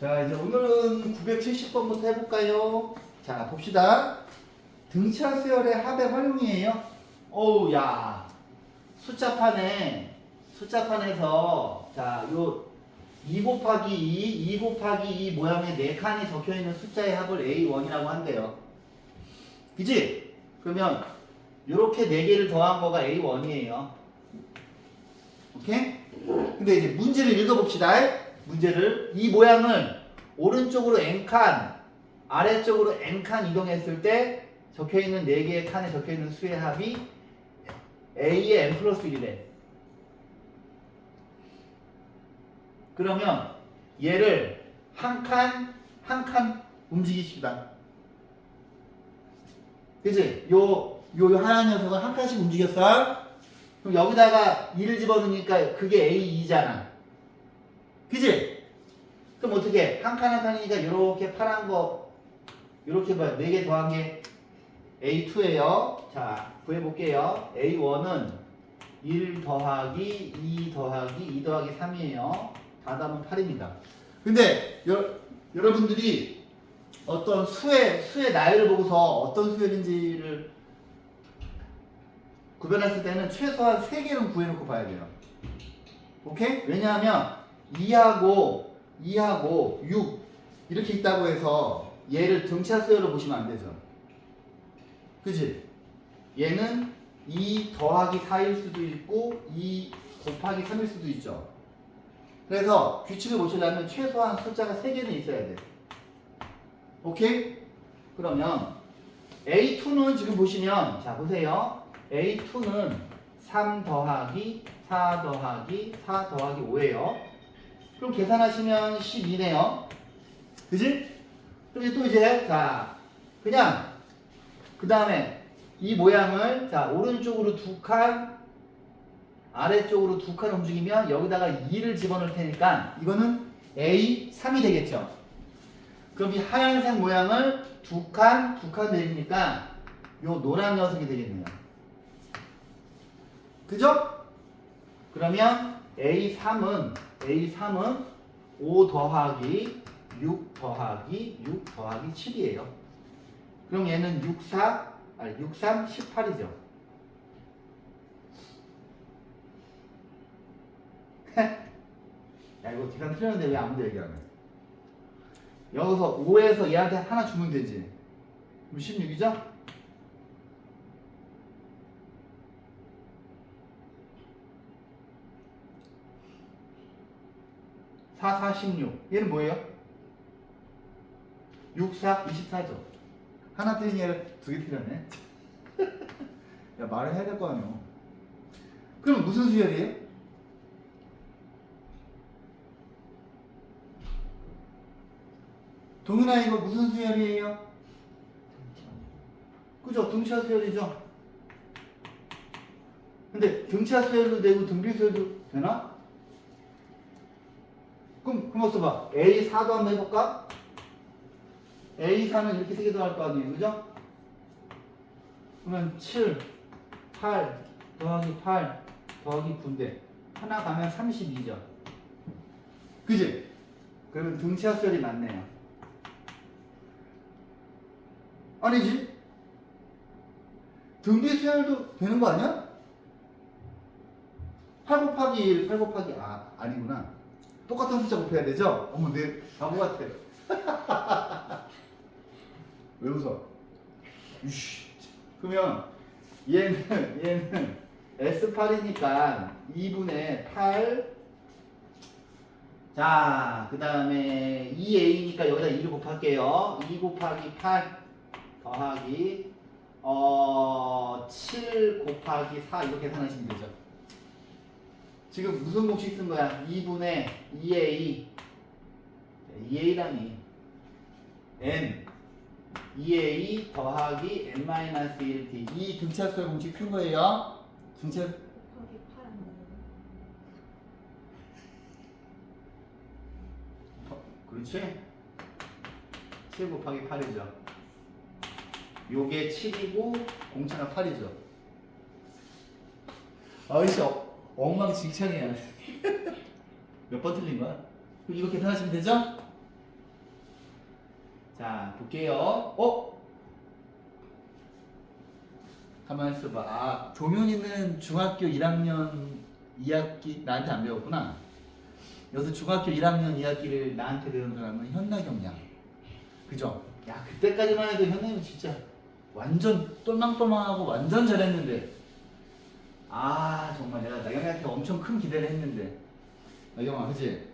자, 이제 오늘은 970번부터 해볼까요? 자, 봅시다. 등차 수열의 합의 활용이에요. 어우, 야. 숫자판에서, 자, 요 2 곱하기 2 곱하기 2 모양의 4칸이 적혀있는 숫자의 합을 A1이라고 한대요. 그치? 그러면, 요렇게 4개를 더한 거가 A1이에요. 오케이? 근데 이제 문제를 읽어봅시다. 문제를. 이 모양을 오른쪽으로 n칸, 아래쪽으로 n칸 이동했을 때 적혀있는 4개의 칸에 적혀있는 수의 합이 a의 n 플러스 1이래. 그러면 얘를 한 칸 움직이십니다. 그치? 요 하얀 녀석은 한 칸씩 움직였어. 그럼 여기다가 2를 집어넣으니까 그게 A2잖아. 그치? 그럼 어떻게? 한 칸이니까 이렇게 파란 거, 이렇게 봐요. 4개 더한 게 A2예요. 자, 구해볼게요. A1은 1 더하기 2 더하기 2 더하기 3이에요. 답은 8입니다. 근데 여러분들이 어떤 수의 나열을 보고서 어떤 수열인지를 구별했을 때는 최소한 3개는 구해놓고 봐야 돼요. 오케이? 왜냐하면 2하고 6 이렇게 있다고 해서 얘를 등차 수열로 보시면 안 되죠. 그치? 얘는 2 더하기 4일 수도 있고 2 곱하기 3일 수도 있죠. 그래서 규칙을 보시려면 최소한 숫자가 3개는 있어야 돼. 오케이? 그러면 A2는 지금 보시면, 자 보세요. A2는 3 더하기 4 더하기 4 더하기 5예요. 그럼 계산하시면 12네요. 그지? 그리고 또 이제, 자, 그냥, 그 다음에 이 모양을, 자, 오른쪽으로 2칸, 아래쪽으로 2칸 움직이면 여기다가 2를 집어넣을 테니까 이거는 A3이 되겠죠. 그럼 이 하얀색 모양을 2칸 내리니까 요 노란 녀석이 되겠네요. 그죠? 그러면 A3은 5 더하기 6 더하기 6 더하기 7이에요. 그럼 얘는 6, 3, 18이죠. 야, 이거 계산 틀렸는데 왜 아무도 얘기 안 해? 여기서 5에서 얘한테 하나 주면 되지. 그럼 16이죠? (4, 4, 16) 얘는 뭐예요? 6, 4, 24죠. 하나 틀린 얘를 2개 틀렸네. 야, 말을 해야 될 거 아니야. 그럼 무슨 수열이에요? 동윤아, 이거 무슨 수열이에요? 그죠? 등차 수열이죠? 근데 등차 수열도 되고 등비 수열도 되나? 그럼 써봐. A4도 한번 해볼까? A4는 이렇게 3개 더할 거 아니에요. 그죠? 그러면 7, 8 더하기 8 더하기 9인데 하나 가면 32죠. 그지? 그러면 등차 수열이 맞네요. 아니지? 등비 수열도 되는 거 아니야? 8 곱하기 1, 8 곱하기, 아니구나. 똑같은 숫자 곱해야 되죠? 어머, 내 바보 같아. 왜 웃어? 이씨. 그러면 얘는 S8이니까 2분의 8. 자, 그 다음에 2A니까 여기다 2를 곱할게요. 2 곱하기 8 더하기 7 곱하기 4 이렇게 계산하시면 되죠. 지금 무슨 공식 쓴 거야? 2분의 2A 2A라니 N 2A 더하기 N-1T 이 등차수열 공식 쓴 거예요. 등차 곱하기 8 그렇지? 7 곱하기 8이죠. 요게 7이고 공차가 8이죠. 아이씨, 엉망진창이야. 몇 번 틀린 거야? 이거 계산하시면 되죠? 자, 볼게요. 가만히 있어봐. 아, 조면이는 중학교 1학년 2학기 나한테 안 배웠구나. 여기서 중학교 1학년 2학기를 나한테 배운 사람은 현나경이야. 그죠? 야, 그때까지만 해도 현나경이 진짜 완전 똘망똘망하고 완전 잘했는데. 아, 정말 내가 나경이한테 엄청 큰 기대를 했는데. 나경아, 그치?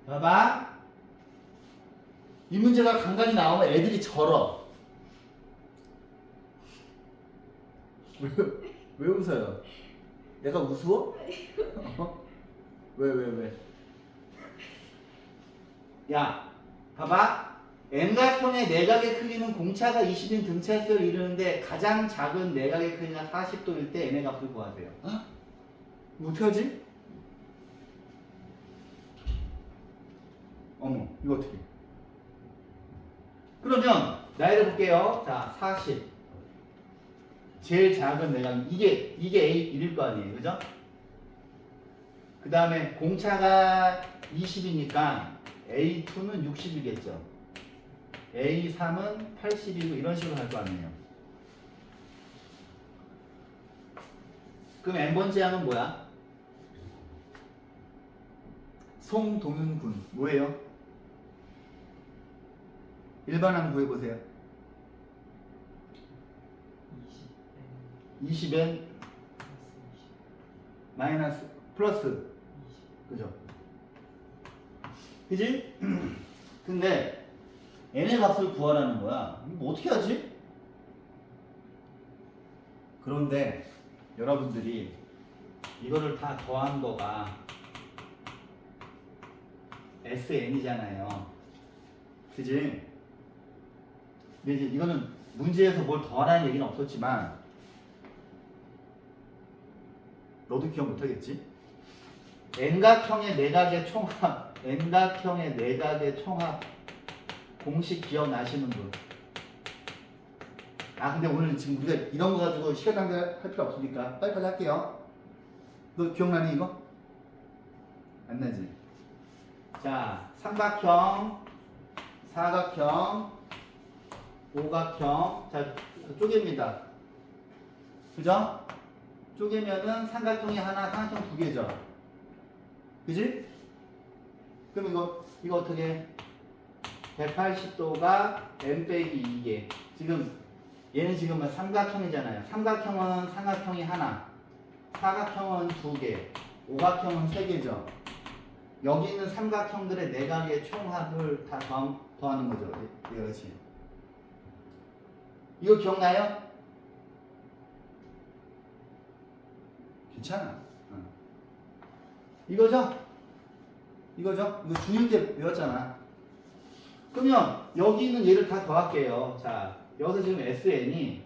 봐봐. 이 문제가 간간히 나오면 애들이 절어. 왜 웃어요? 내가 우스워? 왜? 야, 봐봐. N각형의 내각의 크기는 공차가 20인 등차수를 이루는데 가장 작은 내각의 크기가 40도일 때 N의 값을 구하세요. 이거 어떻게 하지? 어머, 이거 어떻게? 그러면 나이를 볼게요. 자, 40. 제일 작은 내각 이게 A1일 거 아니에요, 그죠? 그 다음에 공차가 20이니까 A2는 60이겠죠. A3은 80이고 이런 식으로 할 거 아니에요. 그럼 N번째 항은 뭐야? 송동윤군 뭐예요? 일반항 구해보세요. 20N 마이너스 플러스 그죠? 그지? 근데 n의 값을 구하라는 거야. 이거 뭐 어떻게 하지? 그런데 여러분들이 이거를 다 더한 거가 SN이잖아요. 그지? 근데 이제 이거는 문제에서 뭘 더하라는 얘기는 없었지만 너도 기억 못하겠지? N각형의 내각의 총합 N각형의 내각의 총합 공식 기억나시는 분? 아 근데 오늘 지금 우리가 이런 거 가지고 시간 낭비할 필요 없으니까 빨리빨리 할게요. 너 기억나니 이거? 안 나지? 자, 삼각형, 사각형, 오각형. 자, 쪼개입니다. 그죠? 쪼개면은 삼각형이 하나, 삼각형 두 개죠. 그지? 그럼 이거 어떻게? 180도가 n 빼기 2개. 지금 얘는 지금 삼각형이잖아요. 삼각형은 삼각형이 하나, 사각형은 두 개, 오각형은 세 개죠. 여기 있는 삼각형들의 내각의 총합을 다 더하는 거죠. 그렇지. 이거 기억나요? 괜찮아. 이거죠? 이거 중1 때 외웠잖아. 그러면 여기 있는 얘를 다 더할게요. 자, 여기서 지금 SN이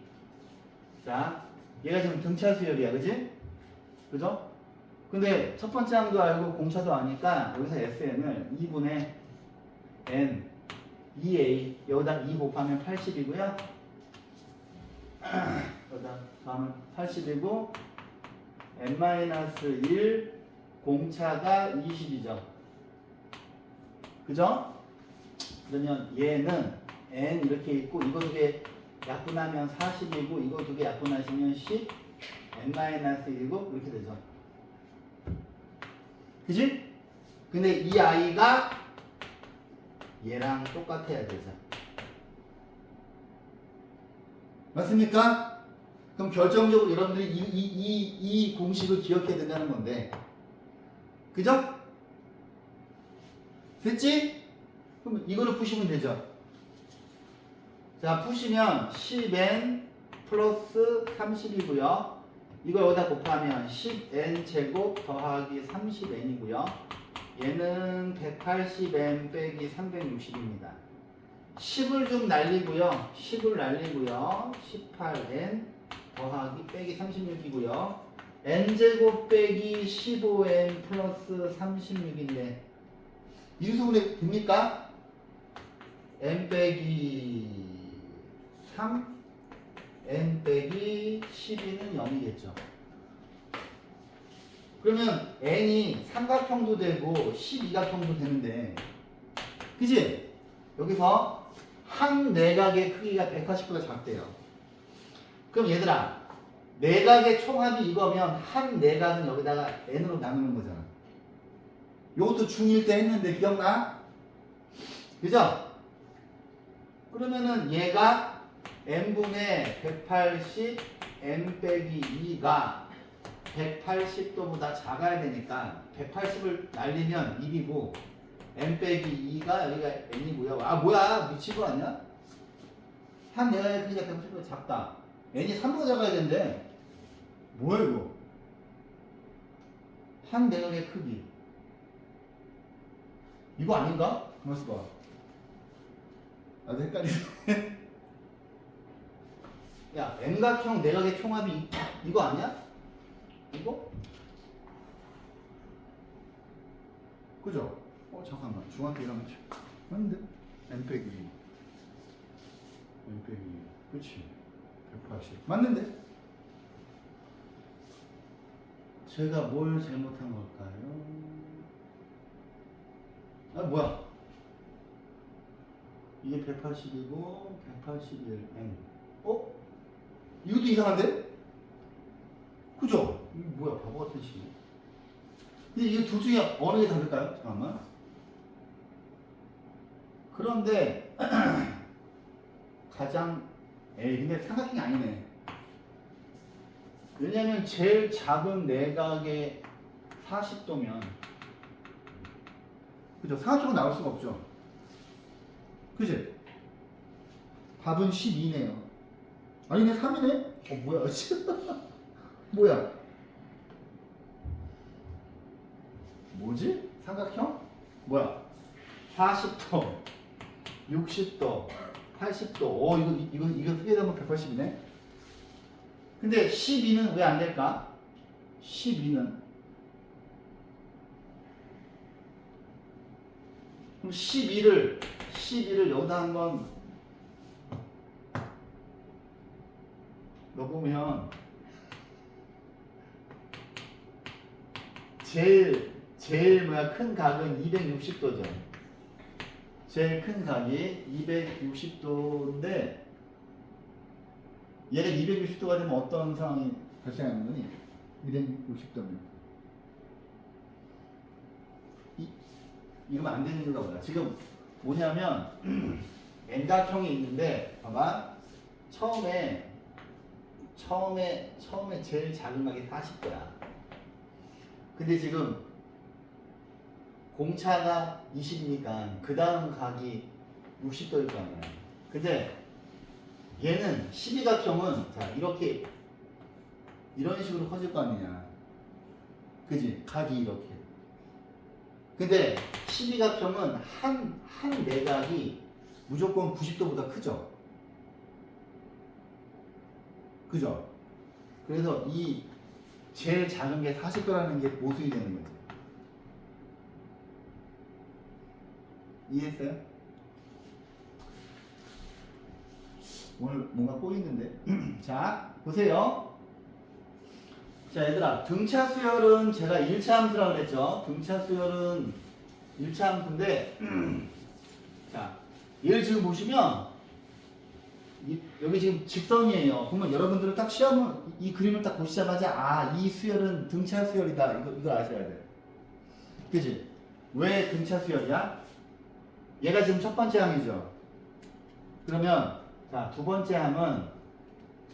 자, 얘가 지금 등차 수열이야. 그지? 그죠? 근데 첫 번째 항도 알고 공차도 아니까 여기서 SN을 2분의 N 2A 여기다 2 곱하면 80이고요. 여기다 더하면 80이고 N-1 공차가 20이죠. 그죠? 그러면 얘는 N 이렇게 있고 이거 두 개 약분하면 40이고 이거 두 개 약분하시면 10 N-1이고 이렇게 되죠. 그지? 근데 이 아이가 얘랑 똑같아야 되죠. 맞습니까? 그럼 결정적으로 여러분들이 이 공식을 기억해야 된다는 건데. 그죠? 됐지? 그럼 이거를 푸시면 되죠. 자, 푸시면 10n 플러스 30이고요. 이걸 여기다 곱하면 10n 제곱 더하기 30n이고요. 얘는 180n 빼기 360입니다. 10을 좀 날리고요. 10을 날리고요. 18n 더하기 빼기 36이고요. n제곱 빼기 15n 플러스 36인데 인수분해 됩니까? n 빼기 3 n 빼기 12는 0이겠죠. 그러면 n이 삼각형도 되고 12각형도 되는데 그치? 여기서 한 내각의 크기가 180보다 작대요. 그럼 얘들아, 내각의 총합이 이거면 한 내각은 여기다가 n으로 나누는 거잖아. 요것도 중1 때 했는데 기억나? 그죠? 그러면은 얘가 n분의 180 n 빼기 2가 180도보다 작아야 되니까 180을 날리면 1이고 n 빼기 2가 여기가 n이고요. 아 뭐야 미친 거 아니야? 한 내각의 크기가 180보다 작다. n이 3보다 작아야 되는데 뭐야 이거? 한 내각의 크기 이거 아닌가? 가만있어 봐. 나도 헷갈리네. 야 n각형 내각의 총합이 이거 아니야? 이거? 그죠? 잠깐만 중학교 1학년 맞는데? n 빼기 n 빼기 그치 180 맞는데? 제가 뭘 잘못한 걸까요? 아 뭐야 이게 180이고 181n 이것도 이상한데? 그죠? 이게 뭐야 바보 같은 식. 근데 이게 둘 중에 어느 게 다를까요? 잠깐만. 그런데 가장 근데 삼각형이 아니네. 왜냐면 제일 작은 내각의 40도면 그죠? 삼각형은 나올 수가 없죠. 그지? 답은 12네요. 아니네 3이네? 뭐야 뭐야 뭐지? 삼각형? 뭐야 40도 60도 80도 이거 크게 되면 180이네. 근데 12는 왜 안 될까? 12는 그럼 12를 여기다 한번 넣어보면 제일 뭐야 큰 각은 260도죠. 제일 큰 각이 260도인데 얘가 260도가 되면 어떤 상황이 발생하는 거니? 260도면 이러면 안 되는 이유가 뭐야? 지금 뭐냐면 n각형이 있는데 봐봐 처음에 제일 작은 각이 40도야. 근데 지금 공차가 20이니까 그 다음 각이 60도일 거 아니야. 근데 얘는 12각형은 자 이렇게 이런 식으로 커질 거 아니냐. 그지? 각이 이렇게. 근데 12각형은 한 내각이 무조건 90도보다 크죠. 그죠? 그래서 이 제일 작은 게 40도라는 게 모순이 되는 거지. 이해했어요? 오늘 뭔가 꼬이는데. 자, 보세요. 자, 얘들아. 등차 수열은 제가 1차 함수라고 그랬죠. 등차 수열은 1차 함수인데, 자, 얘를 지금 보시면, 여기 지금 직선이에요. 그러면 여러분들은 딱 시험을, 이 그림을 딱 보시자마자, 이 수열은 등차 수열이다. 이걸 아셔야 돼. 그치? 왜 등차 수열이야? 얘가 지금 첫 번째 항이죠. 그러면 자, 두 번째 항은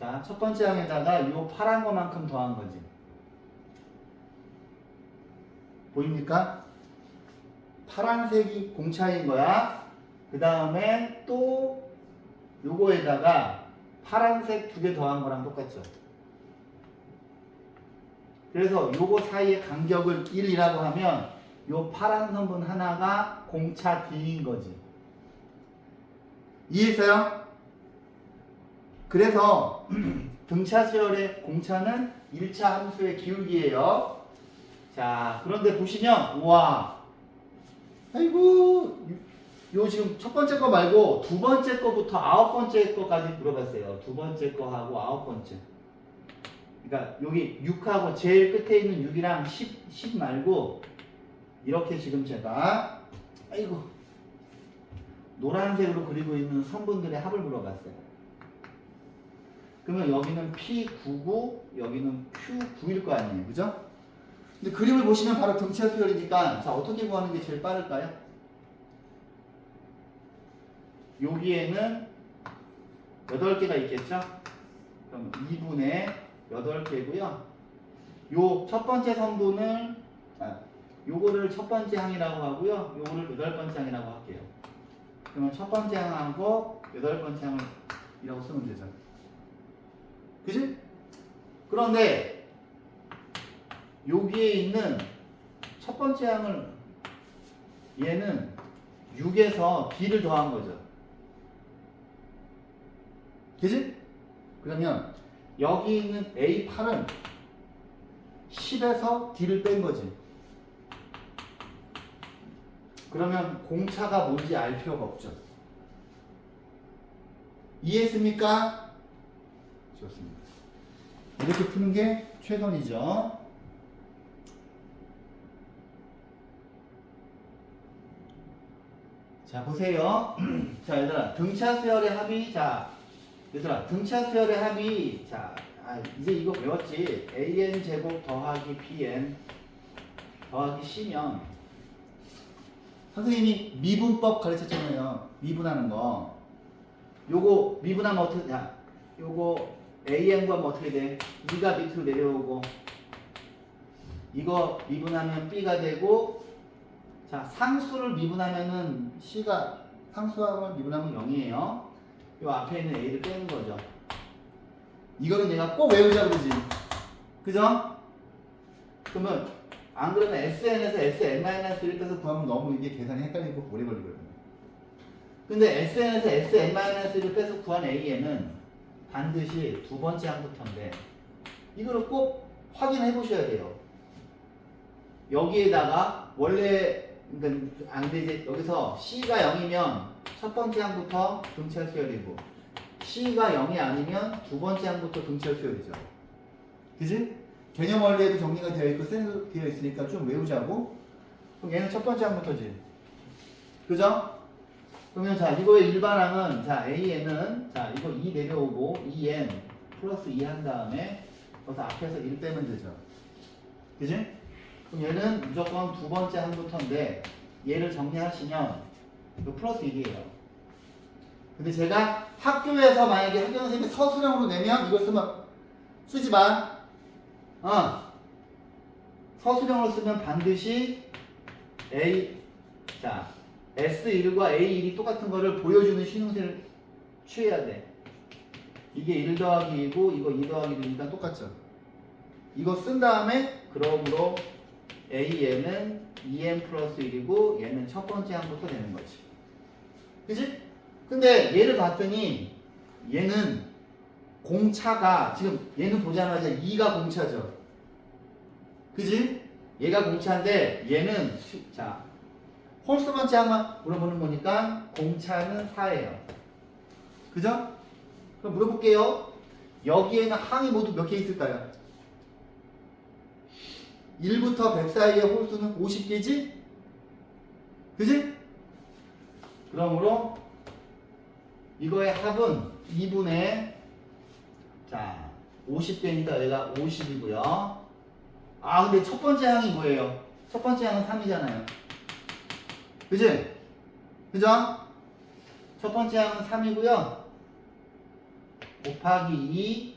자, 첫 번째 항에다가 요 파란 거만큼 더한 거지. 보입니까? 파란색이 공차인 거야. 그 다음에 또 요거에다가 파란색 두 개 더한 거랑 똑같죠. 그래서 요거 사이의 간격을 1이라고 하면 요 파란 선분 하나가 공차 D인 거지. 이해했어요? 그래서 등차 수열의 공차는 1차 함수의 기울기예요. 자, 그런데 보시면 우와, 아이고, 요 지금 첫 번째 거 말고 두 번째 거부터 아홉 번째 거까지 물어봤어요. 두 번째 거하고 아홉 번째. 그러니까 여기 6하고 제일 끝에 있는 6이랑 10 말고 이렇게 지금 제가 아이고 노란색으로 그리고 있는 선분들의 합을 물어봤어요. 그러면 여기는 P99, 여기는 Q9일 거 아니에요. 그죠? 근데 그림을 보시면 바로 등차 수열이니까 자, 어떻게 구하는 게 제일 빠를까요? 여기에는 8개가 있겠죠? 그럼 2분의 8개고요. 요 첫 번째 선분을 요거를 첫 번째 항이라고 하고요. 요거를 8번째 항이라고 할게요. 그러면 첫 번째 항하고 8번째 항이라고 쓰면 되죠. 그지? 그런데 여기에 있는 첫 번째 항을 얘는 6에서 B를 더한 거죠. 그지? 그러면 여기 있는 A8은 10에서 D를 뺀 거지. 그러면 공차가 뭔지 알 필요가 없죠. 이해했습니까? 좋습니다. 이렇게 푸는 게 최선이죠. 자, 보세요. 자, 얘들아, 등차 수열의 합이, 자, 얘들아, 등차 수열의 합이, 자, 이제 이거 배웠지? AN 제곱 더하기 BN 더하기 C면, 선생님이 미분법 가르쳤잖아요. 미분하는 거. 요거 미분하면 어떻게, 자, 요거 AN 구하면 어떻게 돼? 2가 밑으로 내려오고, 이거 미분하면 B가 되고, 자, 상수를 미분하면은 C가, 상수함을 미분하면 0이에요. 요 앞에 있는 A를 빼는 거죠. 이거는 내가 꼭 외우자 그러지. 그죠? 그러면, 안 그러면 SN에서 SN-1을 빼서 구하면 너무 이게 계산이 헷갈리고 오래 걸리거든요. 근데 SN에서 SN-1을 빼서 구한 AN은 반드시 두 번째 항부터인데, 이거를 꼭 확인해 보셔야 돼요. 여기에다가 원래 그러니까 안 되지. 여기서 C가 0이면 첫 번째 항부터 등차 수열이고 C가 0이 아니면 두 번째 항부터 등차 수열이죠. 그지? 개념 원리에도 정리가 되어 있고 셀도 되어 있으니까 좀 외우자고. 그럼 얘는 첫 번째 항부터지. 그죠? 그러면 자, 이거의 일반항은 자, AN은 자, 이거 2 내려오고 2N 플러스 2 한 다음에 그래서 앞에서 1 빼면 되죠. 그지? 그럼 얘는 무조건 두 번째 항부터인데 얘를 정리하시면 이거 플러스 1이에요. 근데 제가 학교에서 만약에 학교 선생님이 서술형으로 내면 이걸 쓰지 마. 서술형으로 쓰면 반드시 자, S1과 A1이 똑같은 거를 보여주는 신용세를 취해야 돼. 이게 1 더하기 2고 이거 2 더하기 2니까 똑같죠. 이거 쓴 다음에 그러므로 AN은 2n 플러스 1이고 얘는 첫 번째 항부터 되는 거지. 그치? 근데 얘를 봤더니 얘는 공차가 지금 얘는 보자마자 2가 공차죠. 그지? 얘가 공차인데 얘는 자 홀수 번째 항만 물어보는 거니까 공차는 4예요. 그죠? 그럼 물어볼게요. 여기에는 항이 모두 몇 개 있을까요? 1부터 100 사이의 홀수는 50개지? 그지? 그러므로 이거의 합은 2분의 자 50개니까 얘가 50이고요. 아 근데 첫 번째 항이 뭐예요? 첫 번째 항은 3이잖아요. 그지? 그죠? 첫 번째 항은 3이고요. 곱하기 2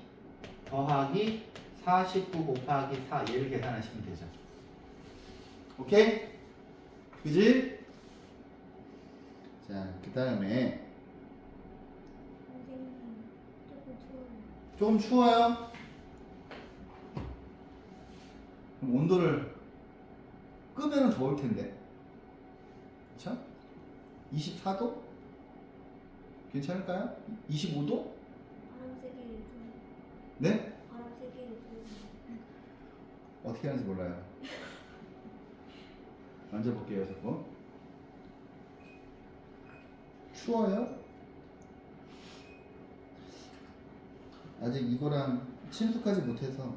더하기 49 곱하기 4 얘를 계산하시면 되죠. 오케이? 그지? 자, 그 다음에 선생님, 조금 추워요. 조금 추워요? 그럼 온도를 끄면 더울 텐데. 그쵸? 24도? 괜찮을까요? 25도? 바람 세게 해줘. 네? 바람 세게 해줘. 어떻게 하는지 몰라요. 만져볼게요, 자꾸. 추워요? 아직 이거랑 친숙하지 못해서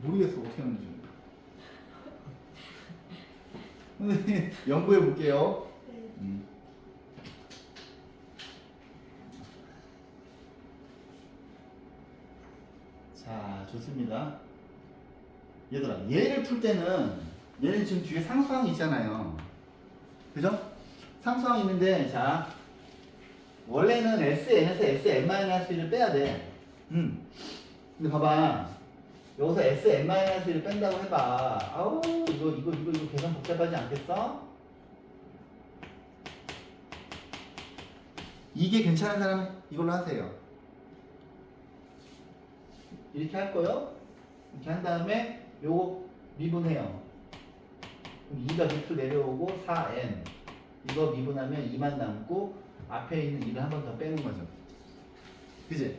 모르겠어, 어떻게 하는지. 선생님, 연구해 볼게요. 네. 자, 좋습니다. 얘들아, 얘를 풀 때는 얘는 지금 뒤에 상수항이 있잖아요. 그죠? 상수항이 있는데, 자, 원래는 SN에서 SN-1을 빼야 돼. 근데 봐봐. 여기서 SN-1을 뺀다고 해봐. 아우, 이거 계산 복잡하지 않겠어? 이게 괜찮은 사람은 이걸로 하세요. 이렇게 할 거요. 이렇게 한 다음에 요거 미분해요. 그럼 2가 밑으로 내려오고 4n. 이거 미분하면 2만 남고 앞에 있는 2를 한 번 더 빼는 거죠. 그지?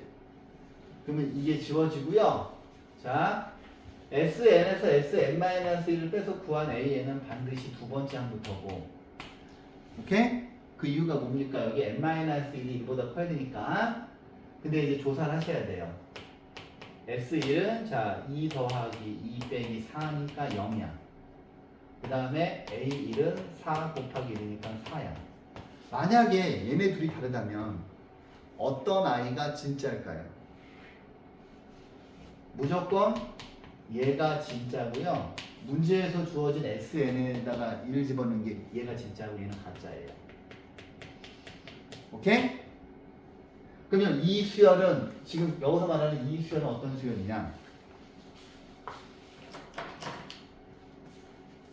그러면 이게 지워지고요. 자, SN에서 SN-1을 빼서 구한 AN은 반드시 두 번째 항부터고. 오케이? 그 이유가 뭡니까? 여기 n-1이 1보다 커야 되니까. 근데 이제 조사를 하셔야 돼요. S1은 자 2 더하기 2 빼기 4니까 0이야. 그 다음에 A1은 4 곱하기 1이니까 4야. 만약에 얘네 둘이 다르다면 어떤 아이가 진짜일까요? 무조건 얘가 진짜고요. 문제에서 주어진 SN에다가 1을 집어넣은 게 얘가 진짜고 얘는 가짜예요. 오케이? 그러면 이 수열은 지금 여기서 말하는 이 수열은 어떤 수열이냐?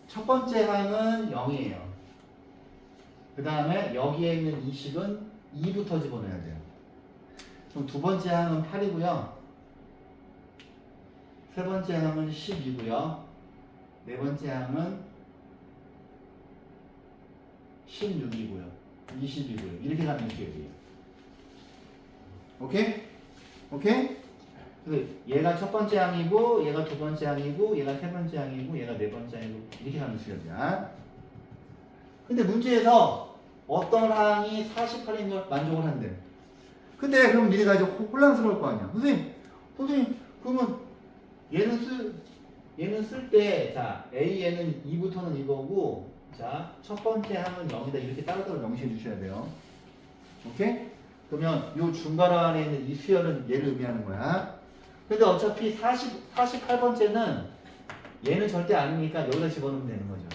첫 번째 항은 0이에요. 그 다음에 여기에 있는 이 식은 2부터 집어넣어야 돼요. 그럼 두 번째 항은 8이고요. 세 번째 항은 10이고요. 네 번째 항은 16이고요. 20이고요. 이렇게 가면 수열이에요. 오케이? 오케이? 그래서 얘가 첫 번째 항이고 얘가 두 번째 항이고 얘가 세 번째 항이고 얘가 네 번째 항이고 이렇게 가면 수열이야. 근데 문제에서 어떤 항이 48인 걸 만족을 한대. 근데 그럼 니네가 이제 혼란스러울 거 아니야. 선생님 그러면 얘는 쓸 때 자 AN은 2부터는 이거고 자 첫 번째 항은 0이다 이렇게 따로따로 명시해 주셔야 돼요. 오케이? 그러면 요 중괄호 안에 있는 이 수열은 얘를 의미하는 거야. 근데 어차피 48번째는 얘는 절대 아니니까 여기다 집어넣으면 되는 거죠.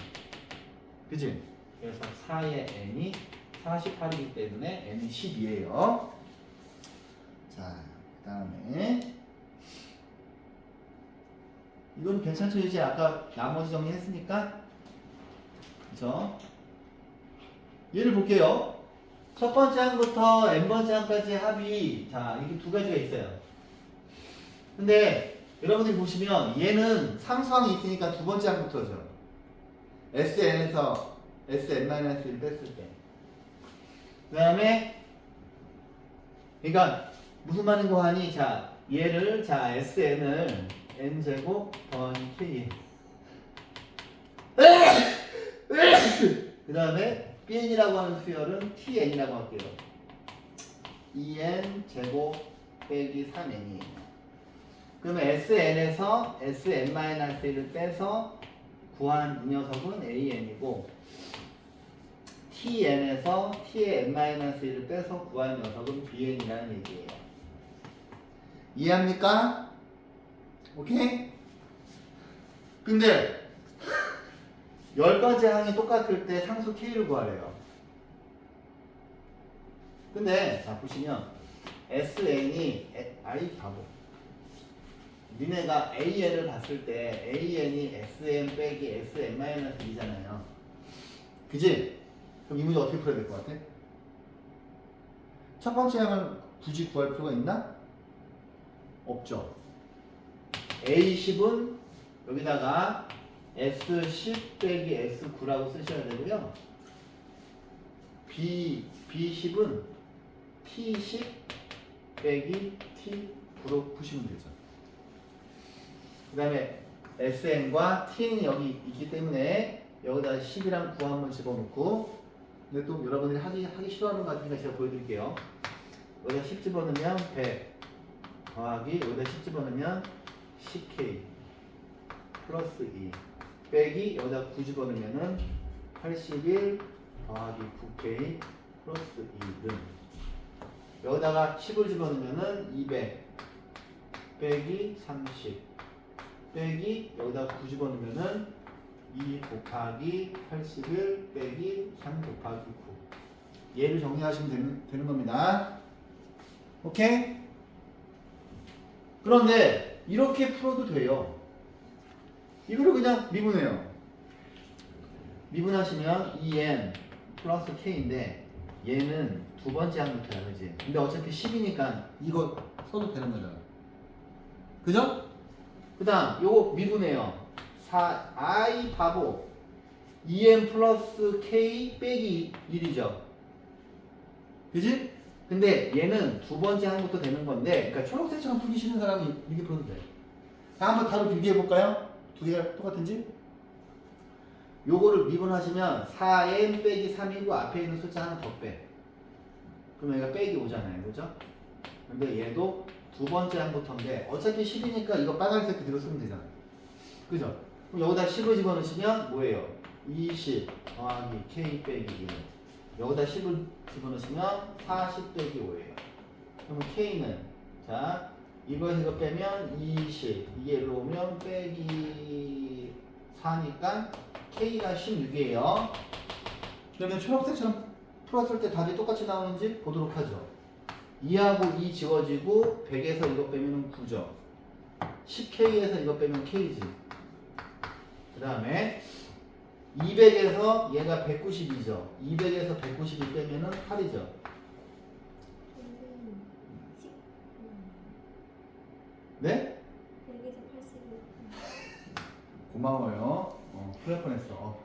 그치? 그래서 4의 n이 48이기 때문에 n이 10이에요. 자, 그 다음에 이건 괜찮죠? 이제 아까 나머지 정리했으니까 그쵸? 얘를 볼게요. 첫 번째 항부터 n번째 항까지 합이 자 이렇게 두 가지가 있어요. 근데 여러분들이 보시면 얘는 상수항이 있으니까 두 번째 항부터죠. SN에서 SN-1을 뺐을 때. 그 다음에 그러니까 무슨 말인 거 하니 자 얘를 자 SN을 n제곱 더하기 k 그 다음에 bn이라고 하는 수열은 tn이라고 할게요. 2n 제곱 빼기 3n이에요. 그러면 SN에서 SN-1을 빼서 구한 이 녀석은 AN이고 TN에서 T의 N-1을 빼서 구한 녀석은 BN이라는 얘기예요. 이해합니까? 오케이? 근데 10가지 항이 똑같을 때 상수 K를 구하래요. 근데 자 보시면 SN이 아이 바보 니네가 AN을 봤을 때 AN이 SN 빼기 SN-2잖아요. 그지? 그럼 이 문제 어떻게 풀어야 될 것 같아? 첫 번째 항을 굳이 구할 필요가 있나? 없죠. A10은 여기다가 S10 빼기 S9라고 쓰셔야 되고요. B10은 T10 빼기 T9로 푸시면 되죠. 그 다음에 SN과 TN이 여기 있기 때문에 여기다 10이랑 9 한번 집어넣고 근데 또 여러분들이 하기 싫어하는 거 같으니까 제가 보여드릴게요. 여기다 10 집어넣으면 100 더하기 여기다 10 집어넣으면 10K 플러스 2 빼기 여기다 9 집어넣으면은 81 더하기 9K 플러스 2는 여기다가 10을 집어넣으면은 200 빼기 30 빼기 여기다가 9 집어넣으면은 2 곱하기 81 빼기 3 곱하기 9 얘를 정리하시면 되는 겁니다. 오케이? 그런데 이렇게 풀어도 돼요. 이거를 그냥 미분해요. 미분하시면 2n 플러스 k인데 얘는 두 번째 항부터야, 그지? 근데 어차피 10이니까 이거 써도 되는 거잖아. 그죠? 그 다음 요거 미분해요. 4i 바보 2n 플러스 k 빼기 1이죠. 그지? 근데 얘는 두 번째 항부터 되는 건데, 그러니까 초록색처럼 풀기 싫은 사람이 이렇게 풀어도 돼. 자, 한번 바로 비교해 볼까요? 두 개가 똑같은지? 요거를 미분하시면 4n 빼기 3이고 앞에 있는 숫자 하나 더 빼. 그럼 얘가 빼기 오잖아요, 그죠? 근데 얘도 두 번째 항부터인데 어차피 10이니까 이거 빨간색 그대로 쓰면 되잖아. 그죠? 그럼 여기다 10을 집어넣으시면 뭐예요? 20 더하기 k 빼기 1. 여기다 10을 집어넣으시면 40 빼기 5예요. 그러면 k는 자 이거에서 이거 빼면 20 이게 일로 오면 빼기 4니까 k가 16이에요. 그러면 초록색처럼 풀었을 때 답이 똑같이 나오는지 보도록 하죠. 2하고 2 지워지고 100에서 이거 빼면 9죠. 10k에서 이거 빼면 k지. 그 다음에 200에서 얘가 192죠. 200에서 192 빼면은 8이죠. 선생님 10 네? 100에서 81 고마워요. 큰일 날 뻔했어.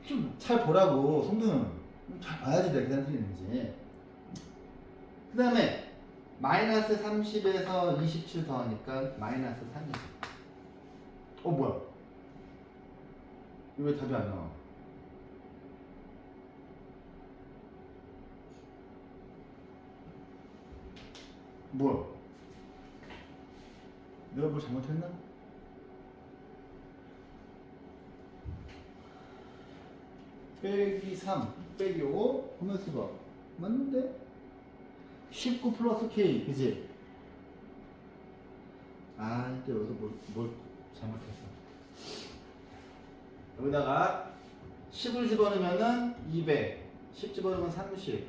좀 잘 보라고, 송도는. 잘 봐야지 내가 계산 틀리는지. 그 다음에 마이너스 30에서 27 더하니까 마이너스 3이지. 뭐야? 이거 왜 답이 안 나와? 뭐야? 내가 뭘 잘못했나? 빼기 3 빼기 5 하면서 봐. 맞는데? 19 플러스 K 그지? 또 여기서 뭘 잘못했어. 여기다가 10을 집어넣으면은 200 10 집어넣으면 30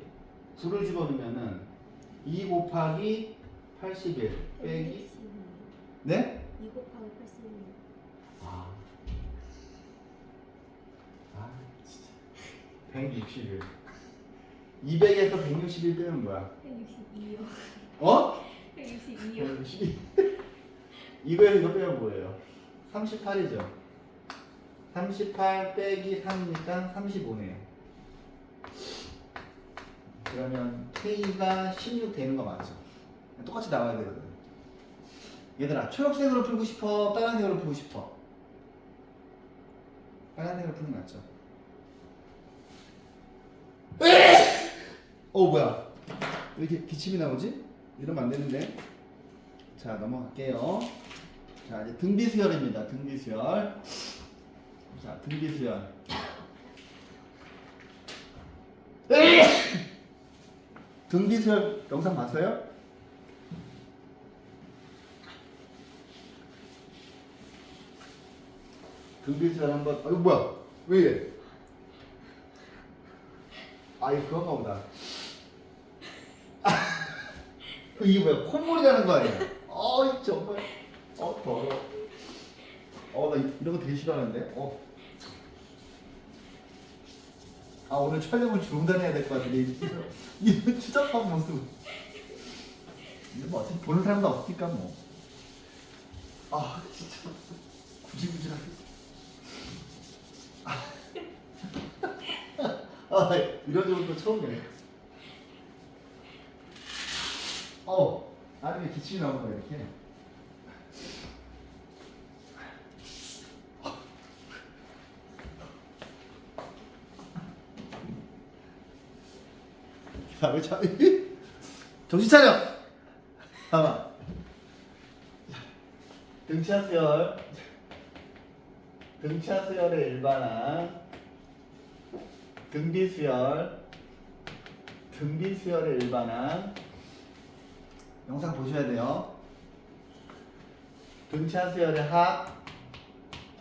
9를 집어넣으면은 2 곱하기 81 빼기 162. 네? 2 곱하기 81 진짜 161 200에서 161 빼면 뭐야? 162요. 어? 162요. 162 이거에서 이거 빼면 뭐예요? 38이죠 38 빼기 3이니까 35네요 그러면 K가 16 되는 거 맞죠? 똑같이 나와야 되거든 얘들아 초록색으로 풀고 싶어? 빨간색으로 풀고 싶어? 빨간색으로 푸는 거 맞죠? 뭐야 왜 이렇게 기침이 나오지? 이러면 안 되는데 자 넘어갈게요 자 이제 등비수열입니다 등비수열 자 등비수열 등비수열 영상 봤어요? 등비수열 한번 이거 뭐야 왜 이래 이거 그런가 보다 이게 뭐야 콧물이 나는 거 아니야 정말 더러워 나 이런 거 되게 싫어하는데 오늘 촬영을 중단해야 될 것 같은데 이 추잡한 모습 이거 뭐 어차피 보는 사람도 없으니까 뭐 진짜 구질구질하게 이런 적도 처음이네 아니 왜 기침이 나오는 거야 이렇게 왜 정신 차려 봐봐 등차수열의 일반항 등비수열의 일반항 영상 보셔야 돼요. 등차수열의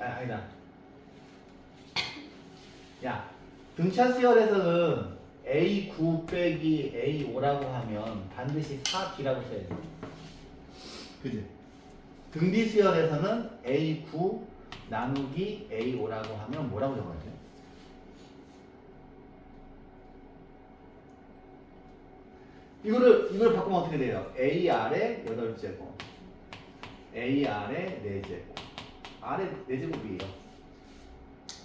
아니다. 야, 등차수열에서는 A9 빼기 A5라고 하면 반드시 4B라고 써야 돼. 그지? 등비수열에서는 A9 나누기 A5라고 하면 뭐라고 적어야 돼? 이걸 바꾸면 어떻게 돼요? AR의 8제곱 AR의 4제곱 R의 4제곱이에요.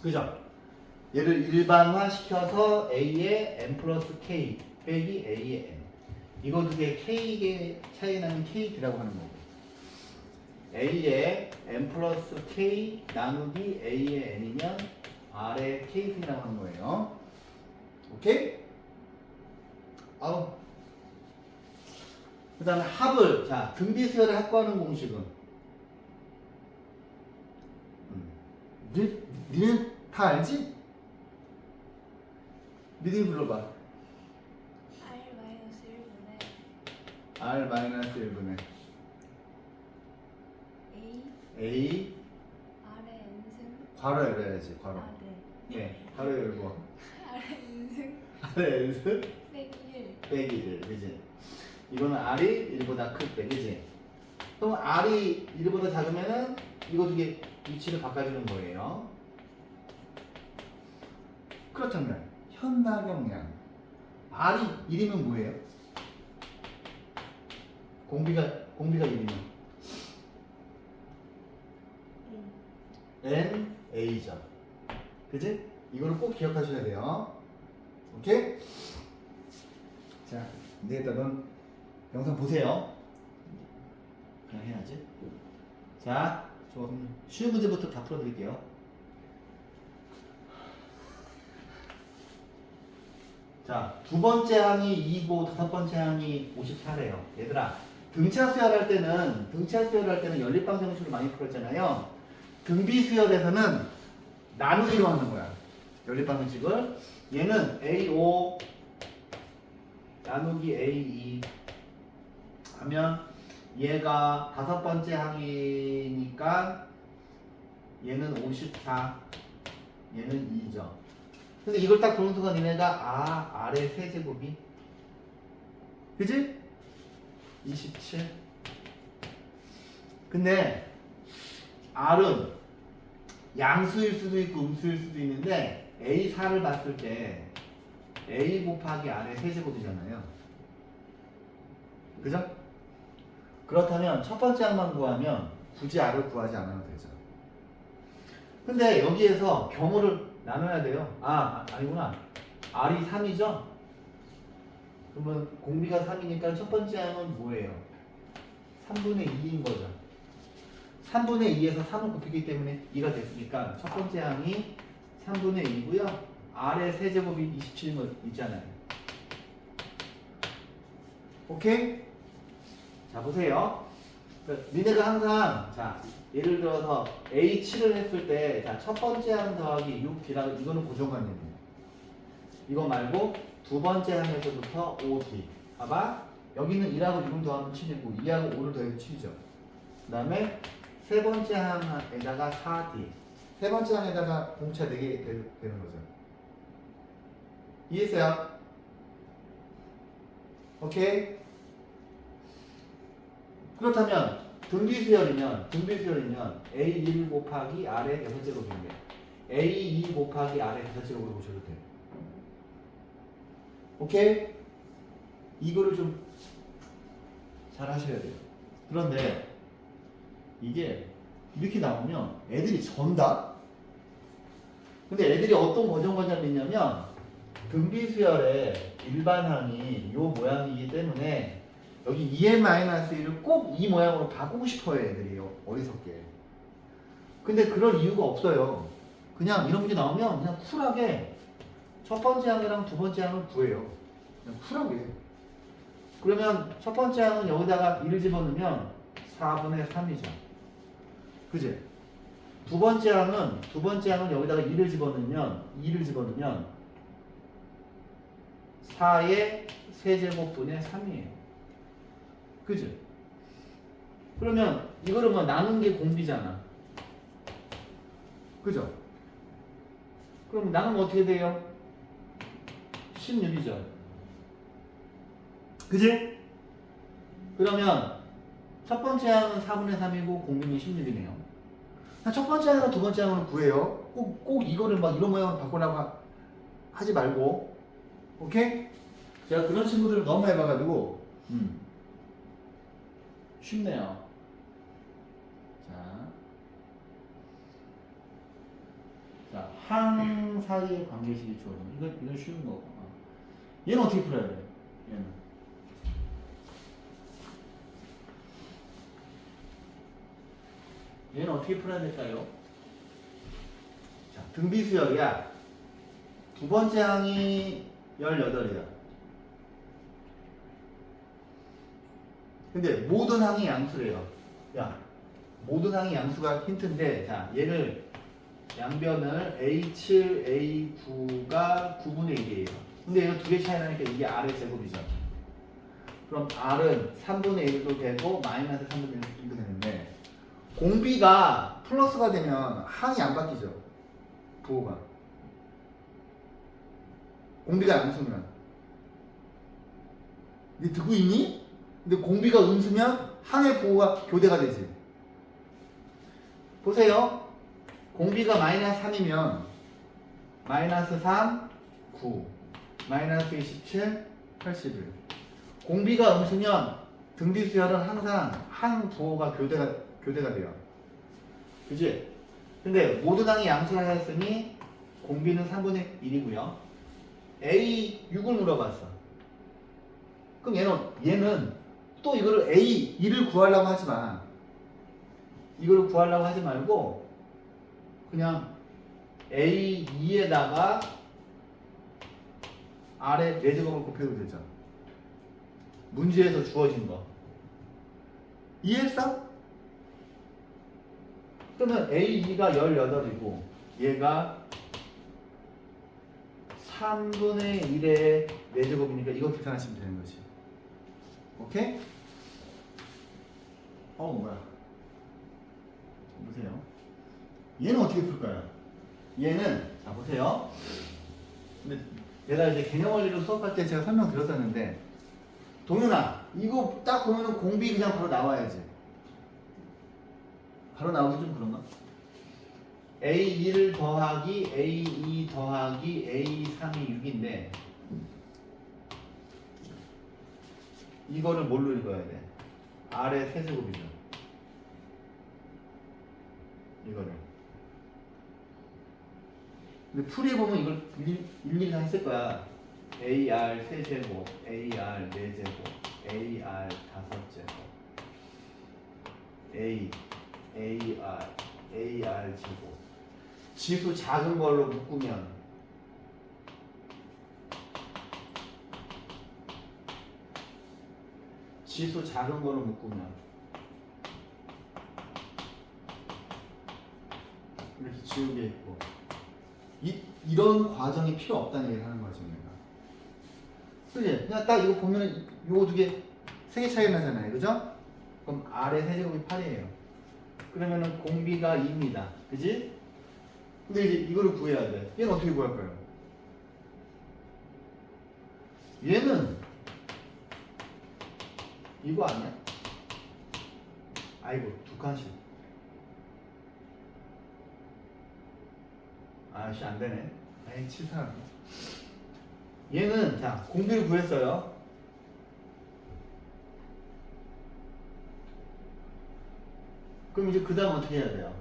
그죠? 얘를 일반화 시켜서 A의 n 플러스 K 빼기 A의 n 이거 두 개 K의 차이 나는 KD라고 하는 거고 A의 n 플러스 K 나누기 A의 n이면 R의 K승이라고 하는 거예요. 오케이? 그 다음에 합을, 자, 등비수열을 확보하는 공식은 니는 다 알지? 니들 불러봐. R-1분의 R-1분의 A A R의 n승 괄호 열어야지, 괄호. 네, 괄호 열고 R의 n승 R의 n승 빼기 1 빼기 1, 그지? 이거는 R이 1보다 클 때, 그지? 그럼 R이 1보다 작으면은 이거 두 개 위치를 바꿔주는 거예요. 그렇다면 현나경량 R이 1이면 뭐예요? 공비가 1이면 N A죠. 그지? 이거를 꼭 기억하셔야 돼요. 오케이? 자, 내일다 넌 영상 보세요. 그냥 해야지. 자, 좀 쉬운 문제부터 다 풀어드릴게요. 자, 두 번째 항이 2고 다섯 번째 항이 54래요. 얘들아, 등차 수열할 때는 연립방정식으로 많이 풀었잖아요. 등비 수열에서는 나누기로 하는 거야. 연립방정식을. 얘는 A5 나누기 A2 하면 얘가 다섯 번째 항이니까 얘는 54, 얘는 2죠. 근데 이걸 딱 보는 순간 니네가 R의 세제곱이 그지? 27. 근데 R은 양수일 수도 있고 음수일 수도 있는데 A4를 봤을 때 A 곱하기 R의 세제곱이잖아요. 그죠? 그렇다면 첫 번째 항만 구하면 굳이 R을 구하지 않아도 되죠. 근데 여기에서 경우를 나눠야 돼요. 아니구나. R이 3이죠? 그러면 공비가 3이니까 첫 번째 항은 뭐예요? 3분의 2인 거죠. 3분의 2에서 3을 곱했기 때문에 2가 됐으니까 첫 번째 항이 3분의 2고요. R의 세제곱이 27인 거 있잖아요. 오케이? 자, 보세요. 니네가 항상, 자, 예를 들어서 A7을 했을 때, 자, 첫 번째 항 더하기 6D라고, 이거는 고정관념이에요. 이거 말고 두 번째 항에서부터 5D. 봐봐. 여기는 1하고 6을 더하면 7이고, 2하고 5를 더해도 7이죠. 그 다음에 세 번째 항에다가 4D. 세 번째 항에다가 공차 4개 되는 거죠. 이해했어요? 오케이? 그렇다면 등비수열이면 A1 곱하기 R의 6제곱인데 A2 곱하기 R의 5제곱으로 보셔도 돼요. 오케이? 이거를 좀 잘 하셔야 돼요. 그런데 이게 이렇게 나오면 애들이 전다? 근데 애들이 어떤 고정관념이 있냐면 등비수열의 일반항이 요 모양이기 때문에 여기 2n-1을 꼭 이 모양으로 바꾸고 싶어요, 애들이. 어리석게. 근데 그럴 이유가 없어요. 그냥 이런 문제 나오면 그냥 쿨하게 첫 번째 항이랑 두 번째 항을 구해요. 그냥 쿨하게. 그러면 첫 번째 항은 여기다가 1을 집어넣으면 4분의 3이죠. 그지? 두 번째 항은 여기다가 2를 집어넣으면 4의 세제곱분의 3이에요. 그죠? 그러면 이거를 뭐 나눈 게 공비잖아. 그죠? 그럼 나누면 어떻게 돼요? 16이죠. 그지? 그러면 첫 번째 항은 4분의 3이고 공비는 16이네요. 첫 번째 항이랑 두 번째 항을 구해요. 꼭 이거를 막 이런 모양으로 바꾸려고 하지 말고. 오케이? 제가 그런 친구들을 너무 해봐가지고 쉽네요. 자, 항 사이의 관계식이 주어지면 이건 쉬운 거고. 얘는 어떻게 풀어야 돼요? 얘는 어떻게 풀어야 될까요? 자, 등비수열이야. 두 번째 항이 18이야. 근데 모든 항이 양수래요. 야, 모든 항이 양수가 힌트인데, 자, 얘를 양변을 A7, A9가 9분의 1이에요. 근데 이거 두 개 차이 나니까 이게 R의 제곱이죠. 그럼 R은 3분의 1도 되고 마이너스 3분의 1도 되는데 공비가 플러스가 되면 항이 안 바뀌죠. 부호가. 공비가 양수면. 니 듣고 있니? 근데 공비가 음수면 항의 부호가 교대가 되지. 보세요. 공비가 마이너스 3이면 마이너스 3, 9, 마이너스 27, 81. 공비가 음수면 등비수열은 항상 항 부호가 교대가 돼요. 그지? 근데 모든 항이 양수라 했으니 공비는 3분의 1이고요. A6을 물어봤어. 그럼 얘는 또 이거를 A2를 구하려고 하지 마. 이거를 구하려고 하지 말고 그냥 A2에다가 아래 4제곱을 곱해도 되죠. 문제에서 주어진 거. 이해했어? 그러면 A2가 18이고 얘가 3분의 1의 4제곱이니까 이거 계산하시면 되는 거지. 오케이? 뭐야. 보세요. 얘는 어떻게 풀까요? 얘는, 자, 보세요. 근데 내가 이제 개념 원리로 수업할 때 제가 설명드렸었는데, 동윤아, 이거 딱 보면은 공비 그냥 바로 나와야지. 바로 나오기 좀 그런가? A1 더하기 A2 더하기 A3이 6인데, 이거를 뭘로 읽어야 돼? R의 세제곱이죠. 이거를. 근데 풀이해 보면 이걸 일일이 다 했을 거야. AR 세제곱, AR 4제곱, AR 5제곱, AR 제곱. 지수 작은 걸로 묶으면 이렇게 지우개 있고 이런 과정이 필요 없다는 얘기를 하는 거지 내가. 그지? 그냥 딱 이거 보면은 요거 두 개 세 개 차이 나잖아요. 그죠? 그럼 R의 세제곱이 8이에요. 그러면은 공비가 2입니다. 그지? 근데 이제 이거를 구해야 돼. 얘는 어떻게 구할까요? 얘는 이거 아니야? 아이고 두 칸씩. 아씨 안되네. 아이 7칸. 얘는 자 공비를 구했어요. 그럼 이제 그 다음 어떻게 해야 돼요?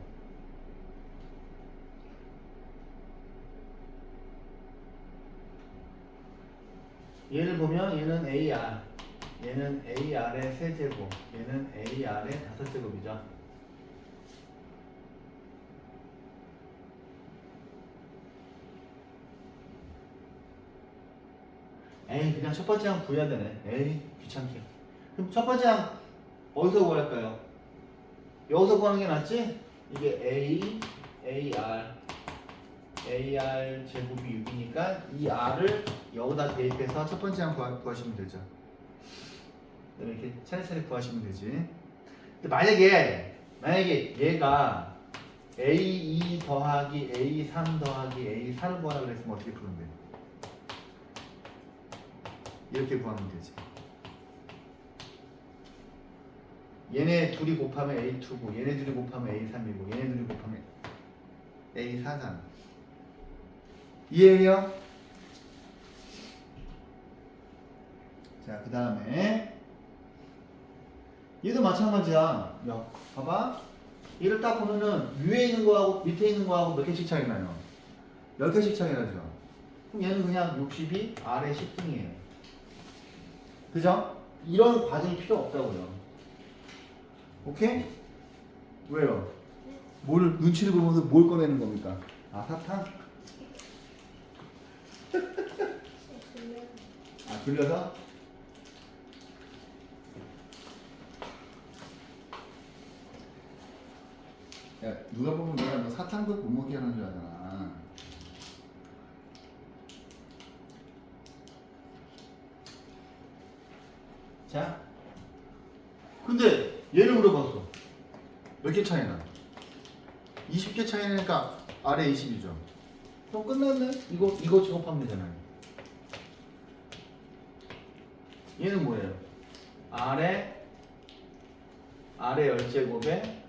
얘를 보면 얘는 AR, 얘는 AR의 세제곱, 얘는 AR의 5제곱이죠. 에이 그냥 첫 번째 항 구해야 되네. 에이 귀찮게. 그럼 첫 번째 항 어디서 구할까요? 여기서 구하는 게 낫지? 이게 AR 제곱이 6이니까 이 R을 여기다 대입해서 첫 번째 항 구하시면 되죠. 이렇게 차례차례 구하시면 되지. 근데 만약에 얘가 A2 더하기 A3 더하기 A4를 구하라 그랬으면 어떻게 푸면 돼? 이렇게 구하면 되지. 얘네 둘이 곱하면 A2고 얘네 둘이 곱하면 A3이고 얘네 둘이 곱하면 A4잖아. 이해해요? 자, 그 다음에 얘도 마찬가지야. 야, 봐봐. 얘를 딱 보면은 위에 있는 거하고 밑에 있는 거하고 몇 개씩 차이 나요? 10개씩 차이 나죠. 그럼 얘는 그냥 62 아래 10등이에요. 그죠? 이런 과정이 필요 없다고요. 오케이? 왜요? 뭘 눈치를 보면서 뭘 꺼내는 겁니까? 아, 사탕? 아, 돌려서? 야, 누가 보면 내가 너 사탕도 못 먹게 하는 줄 알잖아. 자, 근데 얘를 물어봤어. 몇 개 차이 나? 20개 차이 나니까 아래 20이죠. 그럼 끝났네? 이거 작업하면 되잖아요. 얘는 뭐예요? 아래 10제곱에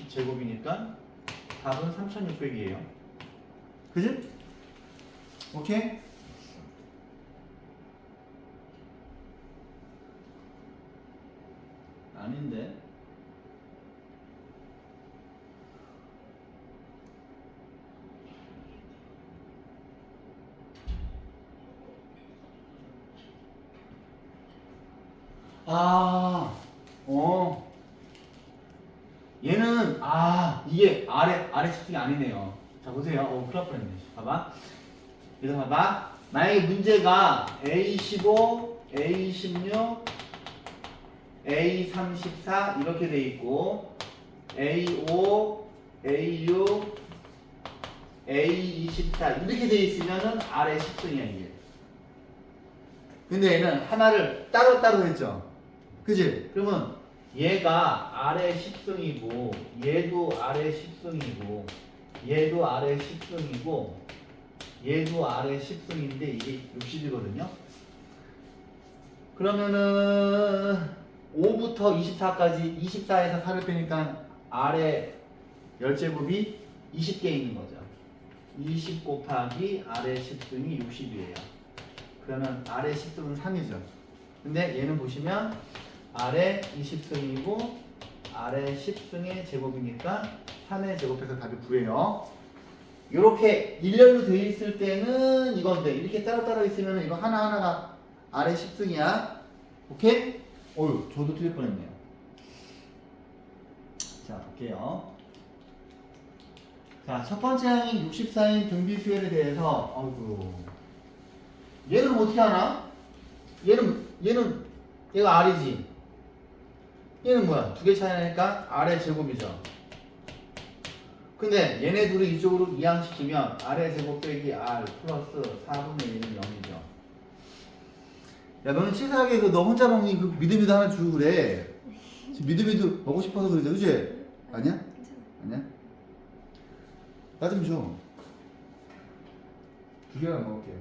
제곱이니까 답은 3600이에요. 그지? 오케이? 아닌데. 얘는 이게 아래 식등이 아니네요. 자, 보세요. 큰일 날 뻔했네. 봐봐. 그래서 봐봐. 만약에 문제가 A15, A16, A34 이렇게 돼 있고 A5, A6, A24 이렇게 돼 있으면은 아래 10등이야 이게. 근데 얘는 하나를 따로따로 했죠. 그지? 그러면 얘가 아래 10등이고 얘도 아래 10등이고 얘도 아래 10등이고 얘도 아래 10등인데 이게 60이거든요. 그러면은 5부터 24까지 24에서 4를 빼니까 아래 10제곱이 20개 있는 거죠. 20 곱하기 아래 10등이 60이에요. 그러면 아래 10등은 3이죠. 근데 얘는 보시면 아래 20승이고 아래 10승의 제곱이니까 3의 제곱해서 답이 9예요. 이렇게 일렬로 되어 있을 때는 이건데 이렇게 따로따로 있으면 이거 하나하나가 아래 10승이야. 오케이? 어휴, 저도 틀릴 뻔했네요. 자, 볼게요. 자, 첫 번째 항인 64인 등비수열에 대해서 얘는 어떻게 하나? 얘가 R이지. 얘는 뭐야? 두 개 차이 나니까 아래 제곱이죠. 근데 얘네 둘을 이쪽으로 이항시키면 아래 제곱 빼기 R 플러스 4분의 1은 0이죠. 야, 너는 치사하게 너 혼자 먹니 그 미드미드 하나 주고 그래. 지금 미드미드 먹고 싶어서 그러지, 그치? 아니야? 아니야? 나 좀 줘. 두 개만 먹을게요.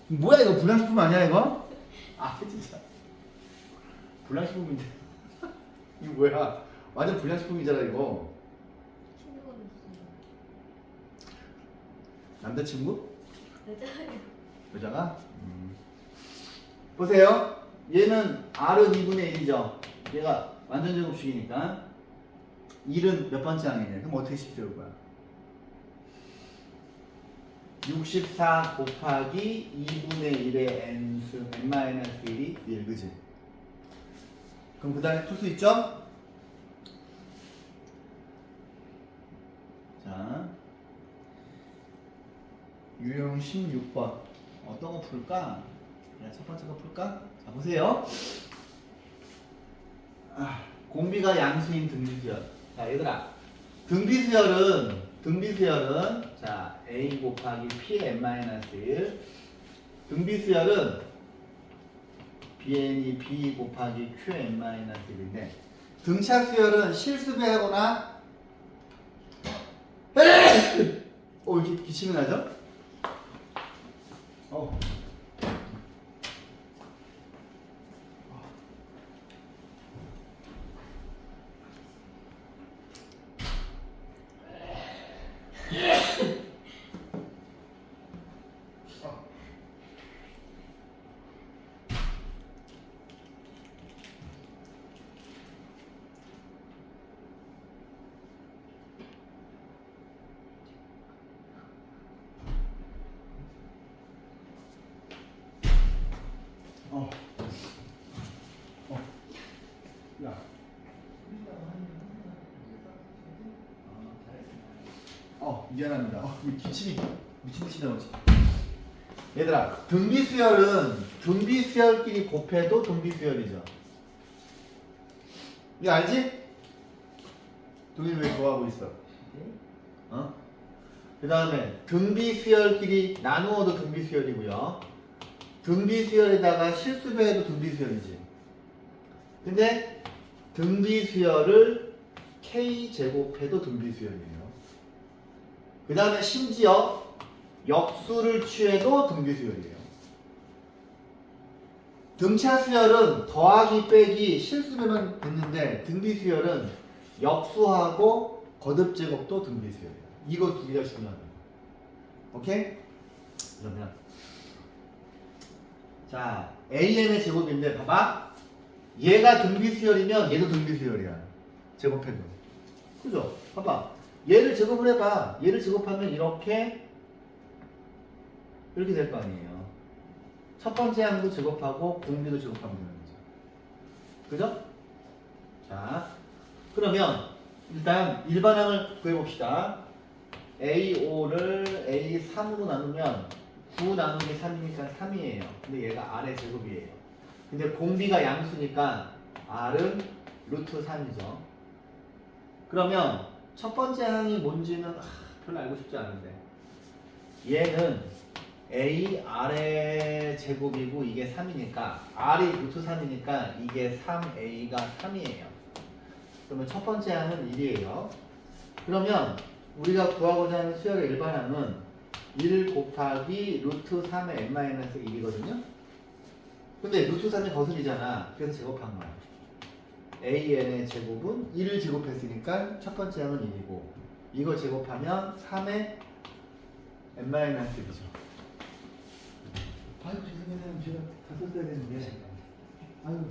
뭐야 이거 불량식품 아니야 이거? 진짜 불량식품인데 이거 뭐야? 완전 불량식품이잖아 이거. 친구가 있어요. 남자친구? 여자예요. 여자가? 보세요. 얘는 R은 2분의 1이죠. 얘가 완전 제곱식이니까 1은 몇 번째 항이냐? 그럼 어떻게 식세울 거야? 64 곱하기 2분의 1의 n수 n-1이 1, 그지? 그럼 그 다음에 풀 수 있죠? 자, 유형 16번 어떤 거 풀까? 그냥 첫 번째 거 풀까? 자, 보세요. 공비가 양수인 등비수열. 자, 얘들아, 등비수열은 자 A 곱하기 Pn-1 등비수열은 Bn이 B 곱하기 Qn-1인데 등차 수열은 실수배하거나 이렇게 기침이 나죠? 야. 미안합니다. 기침이 미친 나오지. 얘들아, 등비수열은 등비수열끼리 곱해도 등비수열이죠. 이거 알지? 동일 왜 좋아하고 있어? 그 다음에 등비수열끼리 나누어도 등비수열이고요. 등비수열에다가 실수배해도 등비수열이지. 근데 등비수열을 K제곱해도 등비수열이에요. 그 다음에 심지어 역수를 취해도 등비수열이에요. 등차수열은 더하기 빼기 실수배만 됐는데 등비수열은 역수하고 거듭제곱도 등비수열이에요. 이거 두 개가 중요합니다. 오케이? 그러면 자, AN의 제곱인데 봐봐. 얘가 등비수열이면 얘도 등비수열이야. 제곱해도. 그죠? 봐봐. 얘를 제곱을 해봐. 얘를 제곱하면 이렇게 될 거 아니에요. 첫 번째 항도 제곱하고 공비도 제곱하면 되는 거죠. 그죠? 자, 그러면 일단 일반항을 구해봅시다. A5를 A3으로 나누면 9 나누기 3이니까 3이에요. 근데 얘가 R의 제곱이에요. 근데 공비가 양수니까 R은 루트 3이죠. 그러면 첫 번째 항이 뭔지는 별로 알고 싶지 않은데 얘는 A, R의 제곱이고 이게 3이니까 R이 루트 3이니까 이게 3A가 3이에요. 그러면 첫 번째 항은 1이에요. 그러면 우리가 구하고자 하는 수열의 일반항은 1 곱하기 루트 3의 n-1이거든요. 근데 루트 3이 거슬리잖아. 그래서 제곱한 거야. AN의 제곱은 1을 제곱했으니까 첫 번째 항은 1이고 이거 제곱하면 3의 n-1이죠. 아유 죄송해요. 제가 다 썼어야 되는데 아유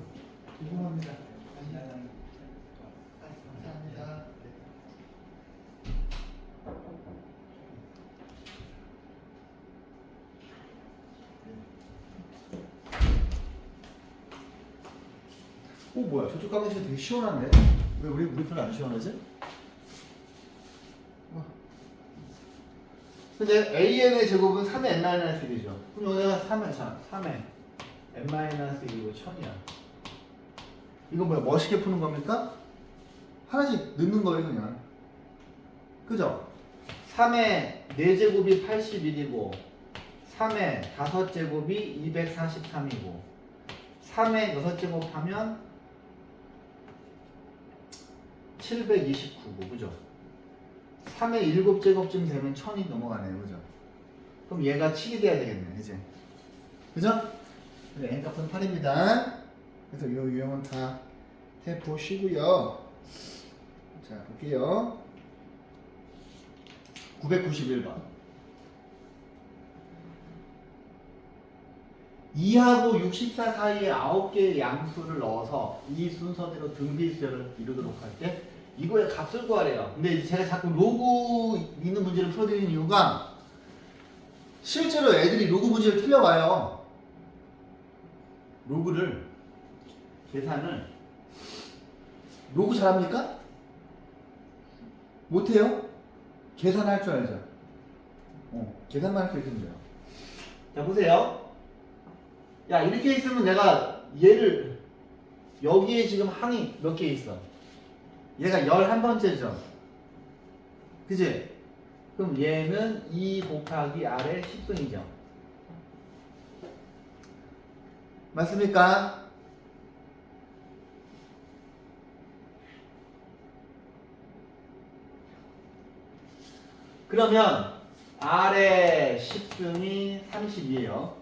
죄송합니다. 감사합니다. 뭐야 저쪽 가방이 되게 시원한데? 왜 우리 편은 안 시원하지? 근데 AN의 제곱은 3의 n-1이죠. 그럼 여기가 3의 n-1이고 1000이야. 이거 뭐야 멋있게 푸는 겁니까? 하나씩 넣는 거예요 그냥. 그죠? 3의 4제곱이 81이고 3의 5제곱이 243이고 3의 6제곱 하면 729고 그죠? 3의 7제곱쯤 되면 1000이 넘어가네요 그죠? 그럼 얘가 7이 돼야 되겠네 이제 그죠? 그래 n값은 8입니다 그래서 이 유형은 다 해보시고요 자 볼게요 991번 2하고 64 사이에 9개의 양수를 넣어서 이 순서대로 등비수열을 이루도록 할 때 이거의 값을 구하래요. 근데 제가 자꾸 로그 있는 문제를 풀어드리는 이유가 실제로 애들이 로그 문제를 틀려와요. 로그를 계산을 로그 잘합니까? 못해요? 계산할 줄 알죠? 계산만 할 수 있으면 돼요. 자 보세요. 야 이렇게 있으면 내가 얘를 여기에 지금 항이 몇 개 있어? 얘가 11번째죠. 그지? 그럼 얘는 2 곱하기 R의 10승이죠. 맞습니까? 그러면 R의 10승이 30이에요.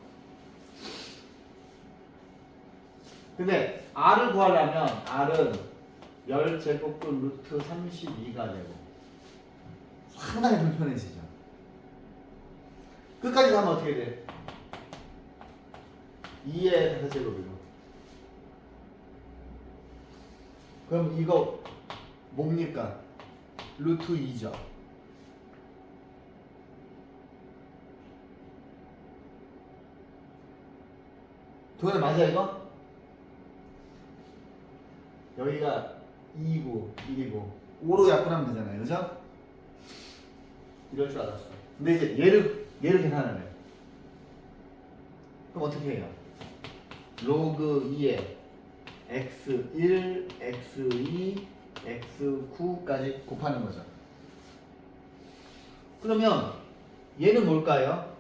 근데 R을 구하려면 R은 10제곱분 루트 32가 되고 상당히 불편해지죠. 끝까지 가면 어떻게 돼? 2의 5제곱이고 그럼 이거 뭡니까? 루트 2죠. 도현아 맞아 이거? 여기가 2고 1이고 5로 약분하면 되잖아요. 그죠? 이럴 줄 알았어. 근데 이제 얘를 계산하래요. 그럼 어떻게 해요? 로그 2에 x1, x2, x9까지 곱하는 거죠. 그러면 얘는 뭘까요?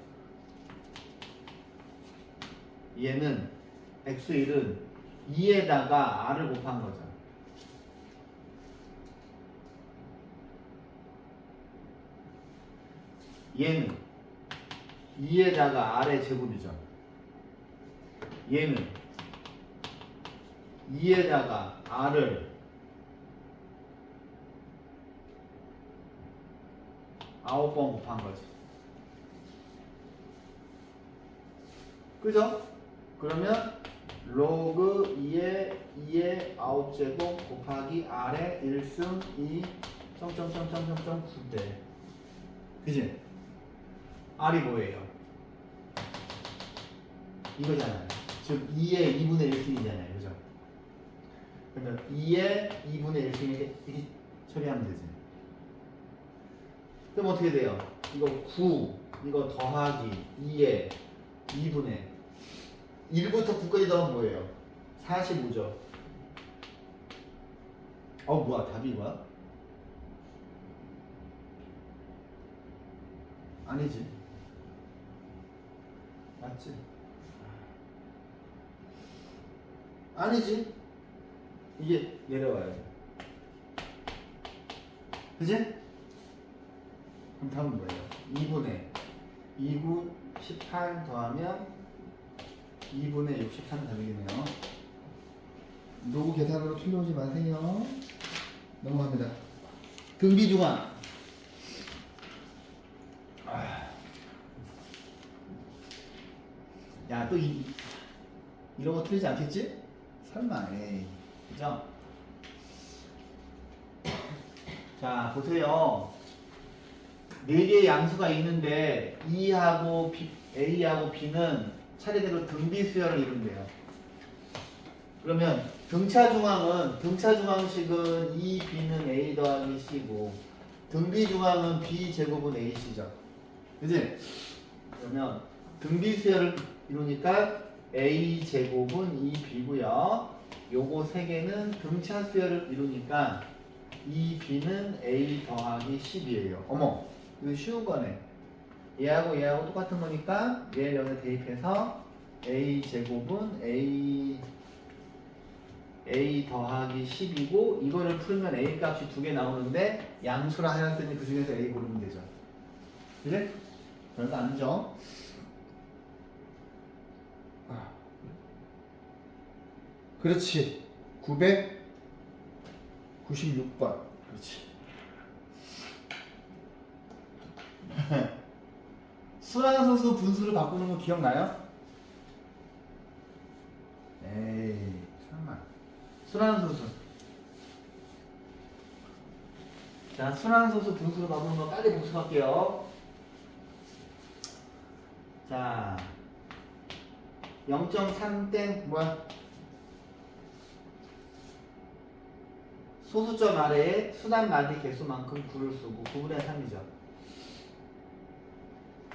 얘는 x1은 2에다가 r을 곱한 거죠. 얘는 2에다가 r의 제곱이죠. 얘는 2에다가 r을 9번 곱한 거지. 그죠? 그러면 로그 2의 9제곱 곱하기 r의 1승 2 9대. 그지? r이 뭐예요? 이거잖아요. 즉 2의 2분의 1승이잖아요. 그죠? 그러면 2의 2분의 1승 이렇게 처리하면 되지. 그럼 어떻게 돼요? 이거 9, 이거 더하기 2의 2분의 1부터 9까지 더하면 뭐예요? 45죠. 뭐야? 답이 뭐야? 아니지. 맞지? 아니지. 이게 내려와야 돼. 그지? 그럼 답은 뭐예요? 2분의 2구 18 더하면 2분의 63 답이겠네요. 노구 계산으로 틀려오지 마세요. 넘어갑니다. 등비중앙. 야, 또 이런 거 틀리지 않겠지? 설마, 에이. 그죠? 자, 보세요. 4개의 양수가 있는데 A하고 B는 차례대로 등비수열을 이룬대요. 그러면 등차중앙식은 2B는 A 더하기 C고 등비중앙은 B제곱은 AC죠. 그지? 그러면 등비수열을 이루니까 A제곱은 2B고요. 요거 3개는 등차수열을 이루니까 2B는 A 더하기 10이에요. 어머, 이거 쉬운 거네. 얘하고 똑같은 거니까 얘를 여기다 대입해서 A제곱은 A 더하기 10이고 이거를 풀면 A 값이 2개 나오는데 양수라 하였으니 그 중에서 A 고르면 되죠. 그래? 별거 아니죠? 그렇지. 996번. 그렇지. 순환소수 분수를 바꾸는 거 기억나요? 에이, 설마. 순환소수. 자, 순환소수 분수를 바꾸는 거 빨리 복습할게요. 자, 0.3땡 뭐야? 소수점 아래에 수단 마디 개수만큼 9를 쓰고 9분의 3이죠.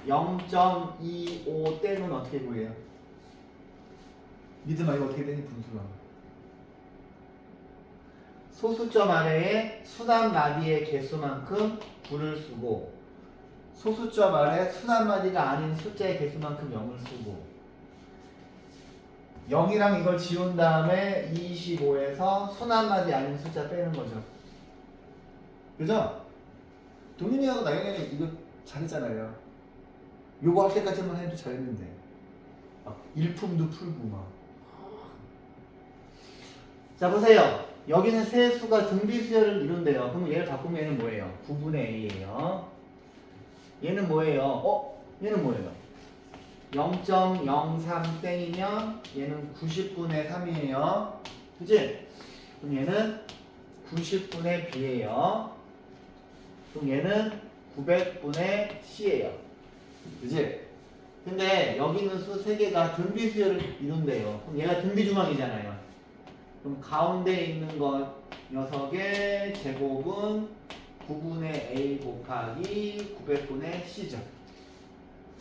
0.25 땡은 어떻게 구해요? 믿음 이거 어떻게 되니 분수가? 소수점 아래에 수단 마디의 개수만큼 9를 쓰고 소수점 아래 순한마디가 아닌 숫자의 개수만큼 0을 쓰고 0이랑 이걸 지운 다음에 25에서 순한마디 아닌 숫자 빼는 거죠. 그죠? 동윤이하고 나영이는 이거 잘했잖아요. 요거 할 때까지만 해도 잘했는데 일품도 풀고 막. 자 보세요. 여기는 세 수가 등비수열을 이룬대요. 그럼 얘를 바꾸면 얘는 뭐예요? 9분의 a예요. 얘는 뭐예요? 얘는 뭐예요? 0.03 땡이면 얘는 90분의 3이에요. 그치? 그럼 얘는 90분의 b예요. 그럼 얘는 900분의 c예요. 그치? 근데 여기 있는 수 3개가 등비수열을 이룬대요. 그럼 얘가 등비중앙이잖아요. 그럼 가운데 있는 것 녀석의 제곱은 9분의 a 곱하기 900분의 c죠.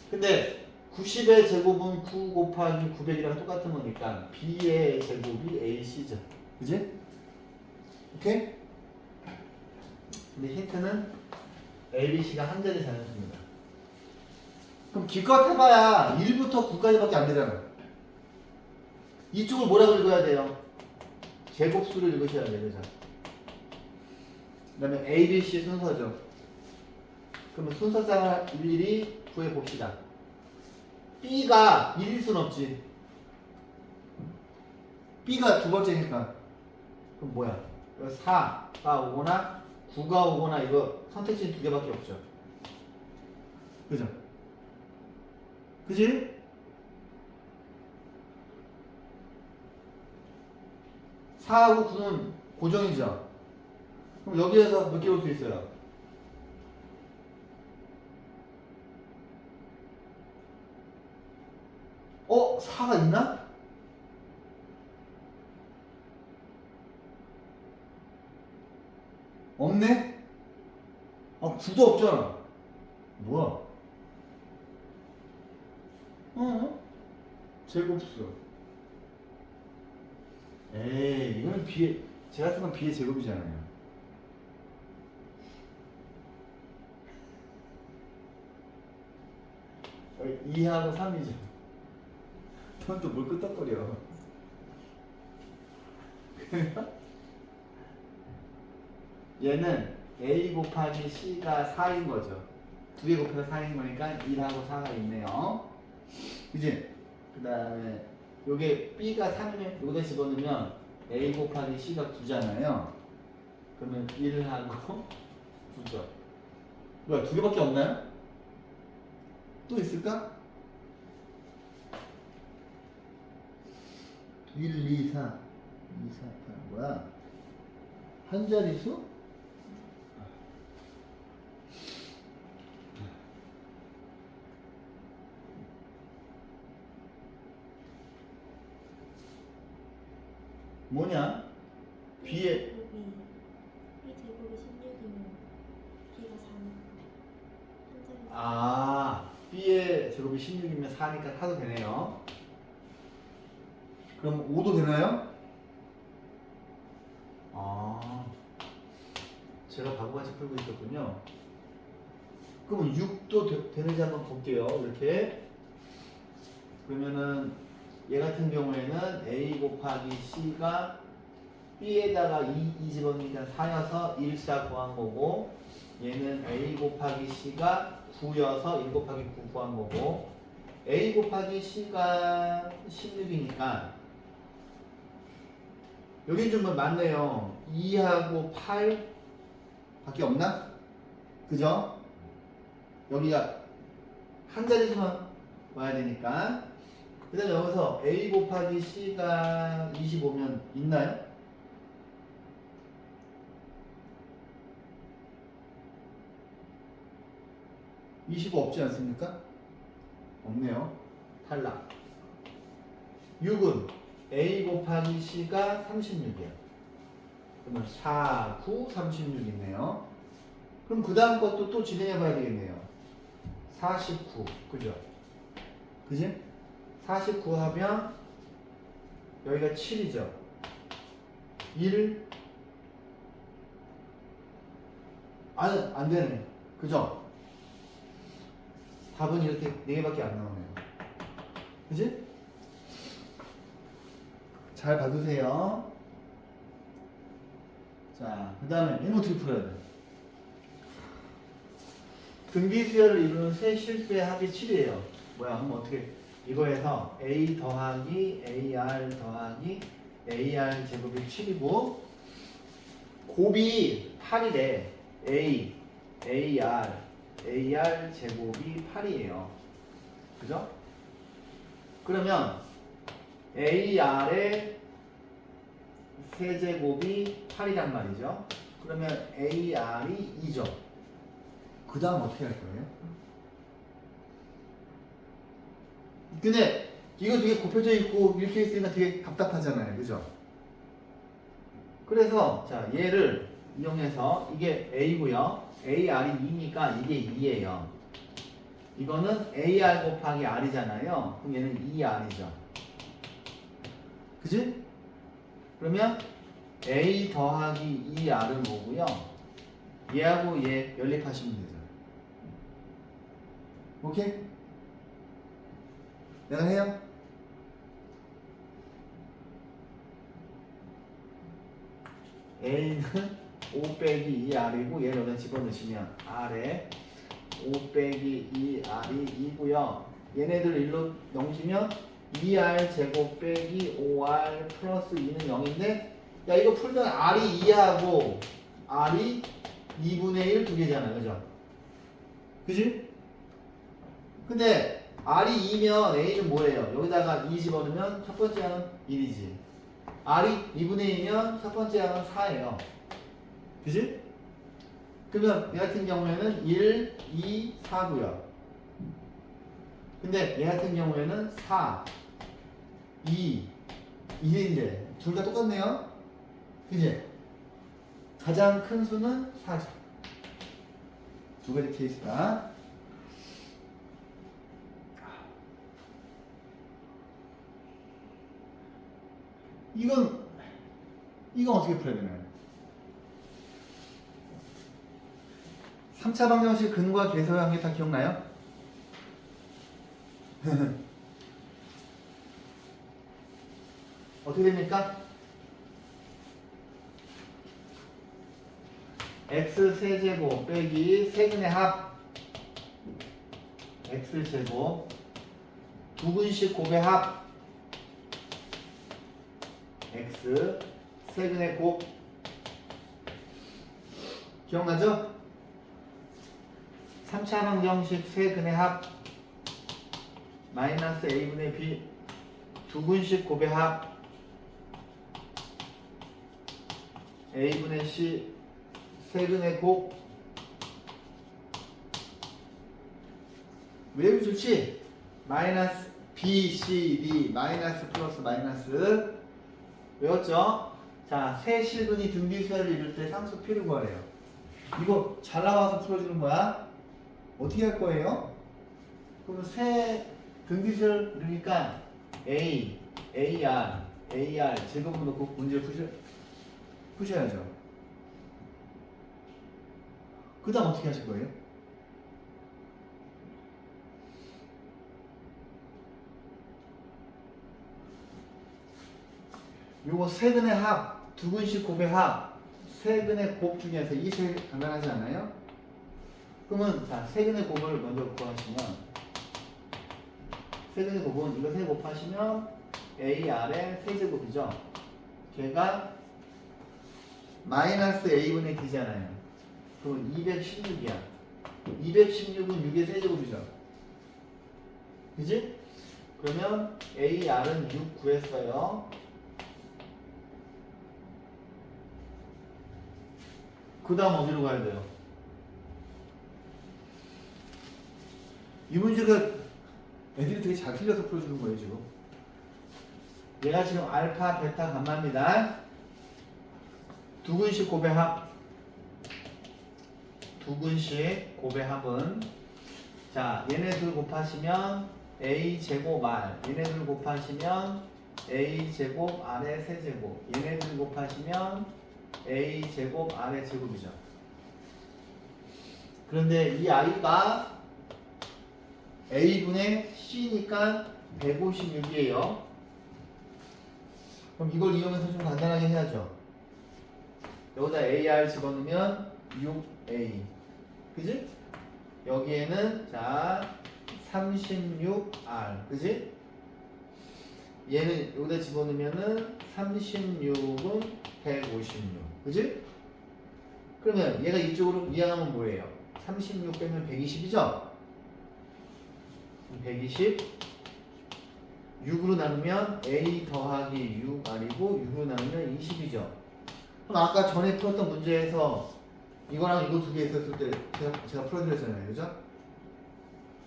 근데 90의 제곱은 9 곱하기 900이랑 똑같은 거니까 b의 제곱이 ac죠. 그지? 오케이? 근데 힌트는 a, b, c가 한 자리 자연수입니다. 그럼 기껏 해봐야 1부터 9까지밖에 안 되잖아. 이쪽을 뭐라고 읽어야 돼요? 제곱수를 읽으셔야 돼요. 그죠? 그 다음에 A, B, C 순서죠. 그러면 순서상을 일일이 구해봅시다. B가 1일 순 없지. B가 두 번째니까. 그럼 뭐야? 4가 오거나 9가 오거나 이거 선택지 두 개밖에 없죠. 그죠? 그지? 사하고 9는 고정이죠. 그럼 여기에서 몇 개 올 수 있어요? 어? 4가 있나? 없네? 9도 없잖아. 뭐야? 제곱수. 에이, 이거는 B의, 제 같은 건 B의 제곱이잖아요. 여기 2하고 3이죠. 그건 또 뭘 끄떡거려. 얘는 A 곱하기 C가 4인 거죠. 2개 곱해서 4인 거니까 1하고 4가 있네요. 그지? 그 다음에 요게 B가 3이면 여기다 집어넣으면 A 곱하기 C가 9잖아요. 그러면 1하고 9죠. 뭐야, 두 개밖에 없나요? 또 있을까? 1, 2, 4, 2, 4, 8 뭐야? 한 자릿수? 뭐냐? B의 B 제곱이 16이면 B가 4니까 B의 제곱이 16이면 4니까 4도 되네요. 그럼 5도 되나요? 제가 바보같이 풀고 있었군요. 그럼 6도 되는지 한번 볼게요. 이렇게. 그러면은 얘 같은 경우에는 A 곱하기 C가 B에다가 2 집어넣으니까 4여서 1, 4 구한 거고, 얘는 A 곱하기 C가 9여서 1 곱하기 9 구한 거고, A 곱하기 C가 16이니까 여긴 좀 맞네요. 2하고 8 밖에 없나? 그죠? 여기가 한 자릿수만 와야 되니까. 그 다음에 여기서 A 곱하기 C가 25면 있나요? (25) 없지 않습니까? 없네요. 탈락. 6은 A 곱하기 C가 36이야. 그러면 4, 9, 36 있네요. 그럼 그 다음 것도 또 진행해 봐야 되겠네요. 49. 그죠? 그지? 49 하면 여기가 7이죠. 1 안 되네. 그죠? 답은 이렇게 4개밖에 안 나오네요. 그지? 잘 봐두세요. 자, 그 다음에 얘는 어떻게 풀어야 돼? 등비수열을 이루는 세 실수의 합이 7이에요. 뭐야, 그럼 어떻게, 이거에서 a 더하기 ar 더하기 ar 제곱이 7이고 곱이 8이래. a, ar 제곱이 8이에요. 그죠? 그러면 ar의 세제곱이 8이란 말이죠. 그러면 ar이 2죠. 그 다음 어떻게 할 거예요? 근데 이거 되게 곱해져 있고 이렇게 있으니까 되게 답답하잖아요. 그죠? 그래서 자 얘를 이용해서 이게 a고요. ar이 2니까 이게 2예요. 이거는 ar 곱하기 r이잖아요. 그럼 얘는 2r이죠. 그지? 그러면 a 더하기 2r은 뭐고요? 얘하고 얘 연립하시면 되죠. 오케이? 내가 해요? a는 5 빼기 2r이고 얘를 여기다 집어넣으시면 r에 5 빼기 2r이 2고요. 얘네들 일로 넘기면 2r 제곱 빼기 5r 플러스 2는 0인데 야 이거 풀면 r이 2하고 r이 2분의 1 두 개잖아. 그죠? 그지? 근데 r이 2면 a는 뭐예요? 여기다가 2 집어넣으면 첫 번째 항은 1이지. r이 2분의 2면 첫 번째 항은 4예요. 그지? 그러면 얘 같은 경우에는 1, 2, 4고요. 근데 얘 같은 경우에는 4, 2, 1인데 둘 다 똑같네요. 그지? 가장 큰 수는 4죠. 두 가지 케이스다. 이건 어떻게 풀어야 되나요? 3차 방정식 근과 계수의 관계 다 기억나요? 어떻게 됩니까? x 세제곱 빼기 세근의 합 x제곱 두근식 곱의 합 x 세근의 곱 기억나죠? 3차 방정식 세근의 합 마이너스 a분의 b 두근식 곱의 합 a분의 c 세근의 곱 외우기 좋지? 마이너스 b, c, d 마이너스 플러스 마이너스 외웠죠? 자, 세 실근이 등비수열을 이룰 때 상수 표를 구하래요. 이거 잘 나와서 풀어주는 거야. 어떻게 할 거예요? 그럼 세 등비수열 이루니까 a, ar 제곱을 놓고 문제를 푸셔야죠. 그 다음 어떻게 하실 거예요? 요거 세근의 합, 두근식 곱의 합, 세근의 곱 중에서 이 세 간단하지 않아요? 그러면 자 세근의 곱을 먼저 구하시면 세근의 곱은 이거 세 곱하시면 AR의 세제곱이죠. 걔가 마이너스 A분의 D잖아요. 그럼 216이야. 216은 6의 세제곱이죠. 그지? 그러면 AR은 6 구했어요. 그 다음 어디로 가야 돼요? 이 문제가 애들이 되게 잘 틀려서 풀어주는 거예요, 지금. 얘가 지금 알파, 베타, 감마입니다. 두근식 곱의 합. 두근식 곱의 합은 자, 얘네들 곱하시면 A 제곱 R. 얘네들 곱하시면 A 제곱 R의 세제곱. 얘네들 곱하시면 A 제곱 R의 제곱이죠. 그런데 이 아이가 A분의 C니까 156이에요. 그럼 이걸 이용해서 좀 간단하게 해야죠. 여기다 AR 집어넣으면 6A. 그지? 여기에는 자 36R. 그지? 얘는 여기다 집어넣으면은 36은 156. 그지? 그러면 얘가 이쪽으로 이항하면 뭐예요? 36 빼면 120이죠? 120 6으로 나누면 A 더하기 6R이고 6으로 나누면 20이죠. 그럼 아까 전에 풀었던 문제에서 이거랑 이거 두 개 있었을 때 제가 풀어드렸잖아요. 그죠?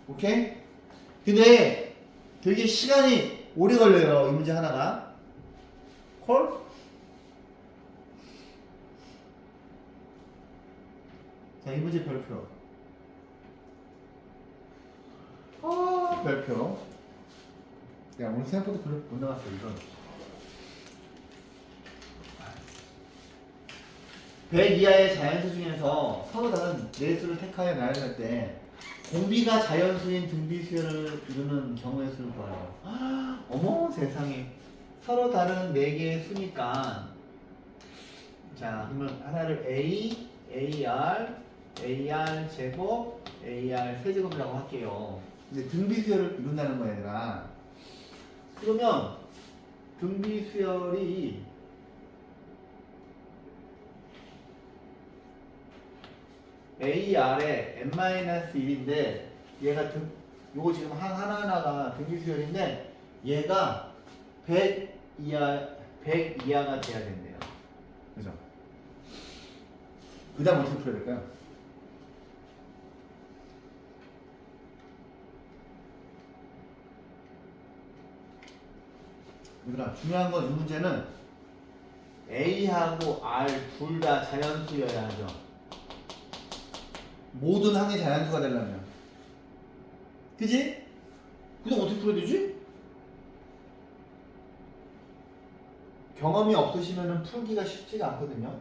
오케이? 근데 되게 시간이 오래 걸려요. 이 문제 하나가. 콜? 자, 이 문제 별표. 별표. 야, 오늘 생각보다 별로 못 나왔어, 이건. 100 이하의 자연수 중에서 서로 다른 네 수를 택하여 나열할 때 공비가 자연수인 등비수열을 이루는 경우의 수를 구하라고. 어머 세상에. 서로 다른 네 개의 수니까 자 그러면 하나를 A, AR, AR 제곱, AR 세제곱이라고 할게요. 근데 등비수열을 이룬다는 거야 얘들아. 그러면 등비수열이 AR에 n-1인데 얘가 요거 지금 하나하나가 등비수열인데 얘가 100 이하가 돼야 된대요. 그죠? 그 다음 어떻게 풀어야 될까요? 얘들아 중요한 건 이 문제는 A하고 R 둘 다 자연수여야 하죠. 모든 항의 자연수가 되려면. 그지? 그럼 어떻게 풀어야 되지? 경험이 없으시면 풀기가 쉽지가 않거든요.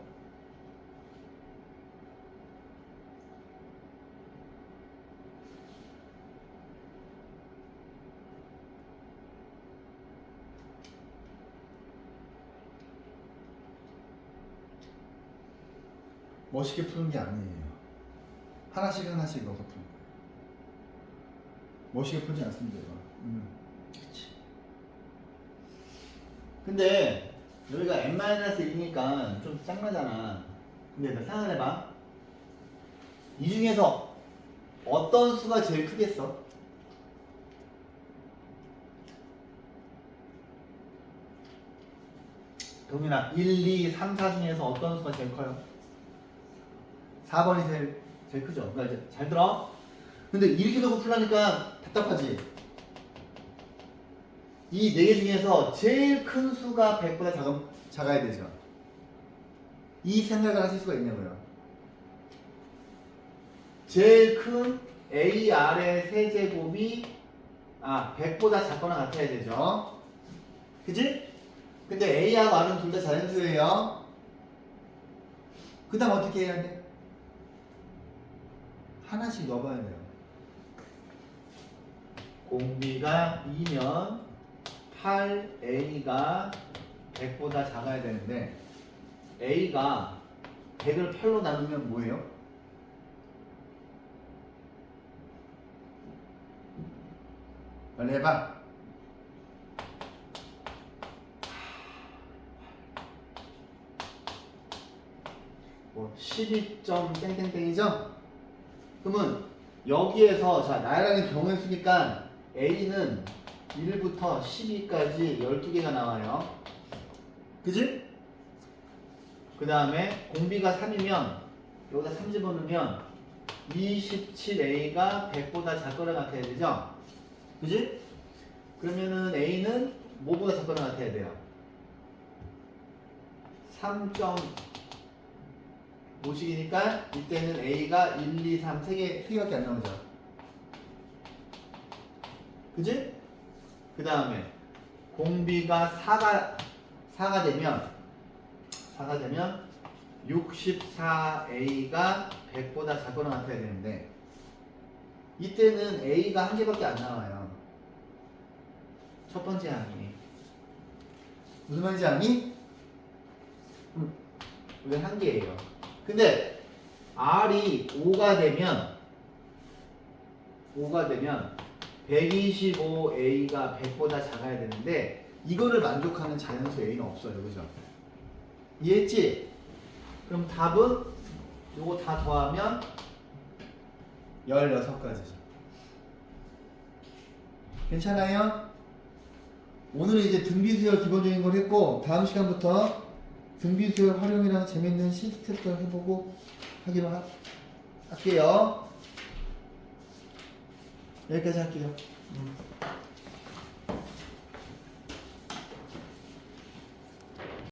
멋있게 푸는 게 아니에요. 하나씩 하나씩 넣어서 푸는 거예요. 멋있게 풀지 않습니다. 그치. 근데 여기가 n-1이니까 좀 짱나잖아. 근데 너 생각해봐. 이 중에서 어떤 수가 제일 크겠어? 동민아 1, 2, 3, 4 중에서 어떤 수가 제일 커요? 4번이 제일 크죠. 그러니까 이제 잘 들어. 근데 이렇게 놓고 풀라니까 답답하지. 이 네 개 중에서 제일 큰 수가 100보다 작아야 되죠. 이 생각을 하실 수가 있냐고요. 제일 큰 AR의 세제곱이 100보다 작거나 같아야 되죠. 그지? 근데 A하고 R은 둘 다 자연수예요. 그 다음 어떻게 해야 돼? 하나씩 넣어봐야 돼요. 공비가 2면 8A가 100보다 작아야 되는데 A가 100을 8로 나누면 뭐예요? 빨리 해봐. 뭐 12점 땡땡땡이죠? 그러면 여기에서 자 나열하는 경우의 수니까 A는 1부터 12까지 12개가 나와요. 그지? 그 다음에 공비가 3이면 여기다 3 집어넣으면 27A가 100보다 작거나 같아야 되죠? 그지? 그러면은 A는 뭐보다 작거나 같아야 돼요? 3.5씩이니까 이때는 A가 1, 2, 3, 3개밖에 안 나오죠. 그지? 그 다음에 공비가 4가 되면 64A가 100보다 작거나 같아야 되는데 이때는 A가 한 개밖에 안 나와요. 첫 번째 항이. 무슨 말인지 아니? 왜 한 개예요? 근데 R이 5가 되면 125A가 100보다 작아야 되는데 이거를 만족하는 자연수 A는 없어요. 그죠? 이해했지? 그럼 답은 요거 다 더하면 16가지죠. 괜찮아요? 오늘은 이제 등비수열 기본적인 걸 했고 다음 시간부터 등비수열 활용이랑 재밌는 시스템들 해보고 하기로 할게요. 여기까지 할게요.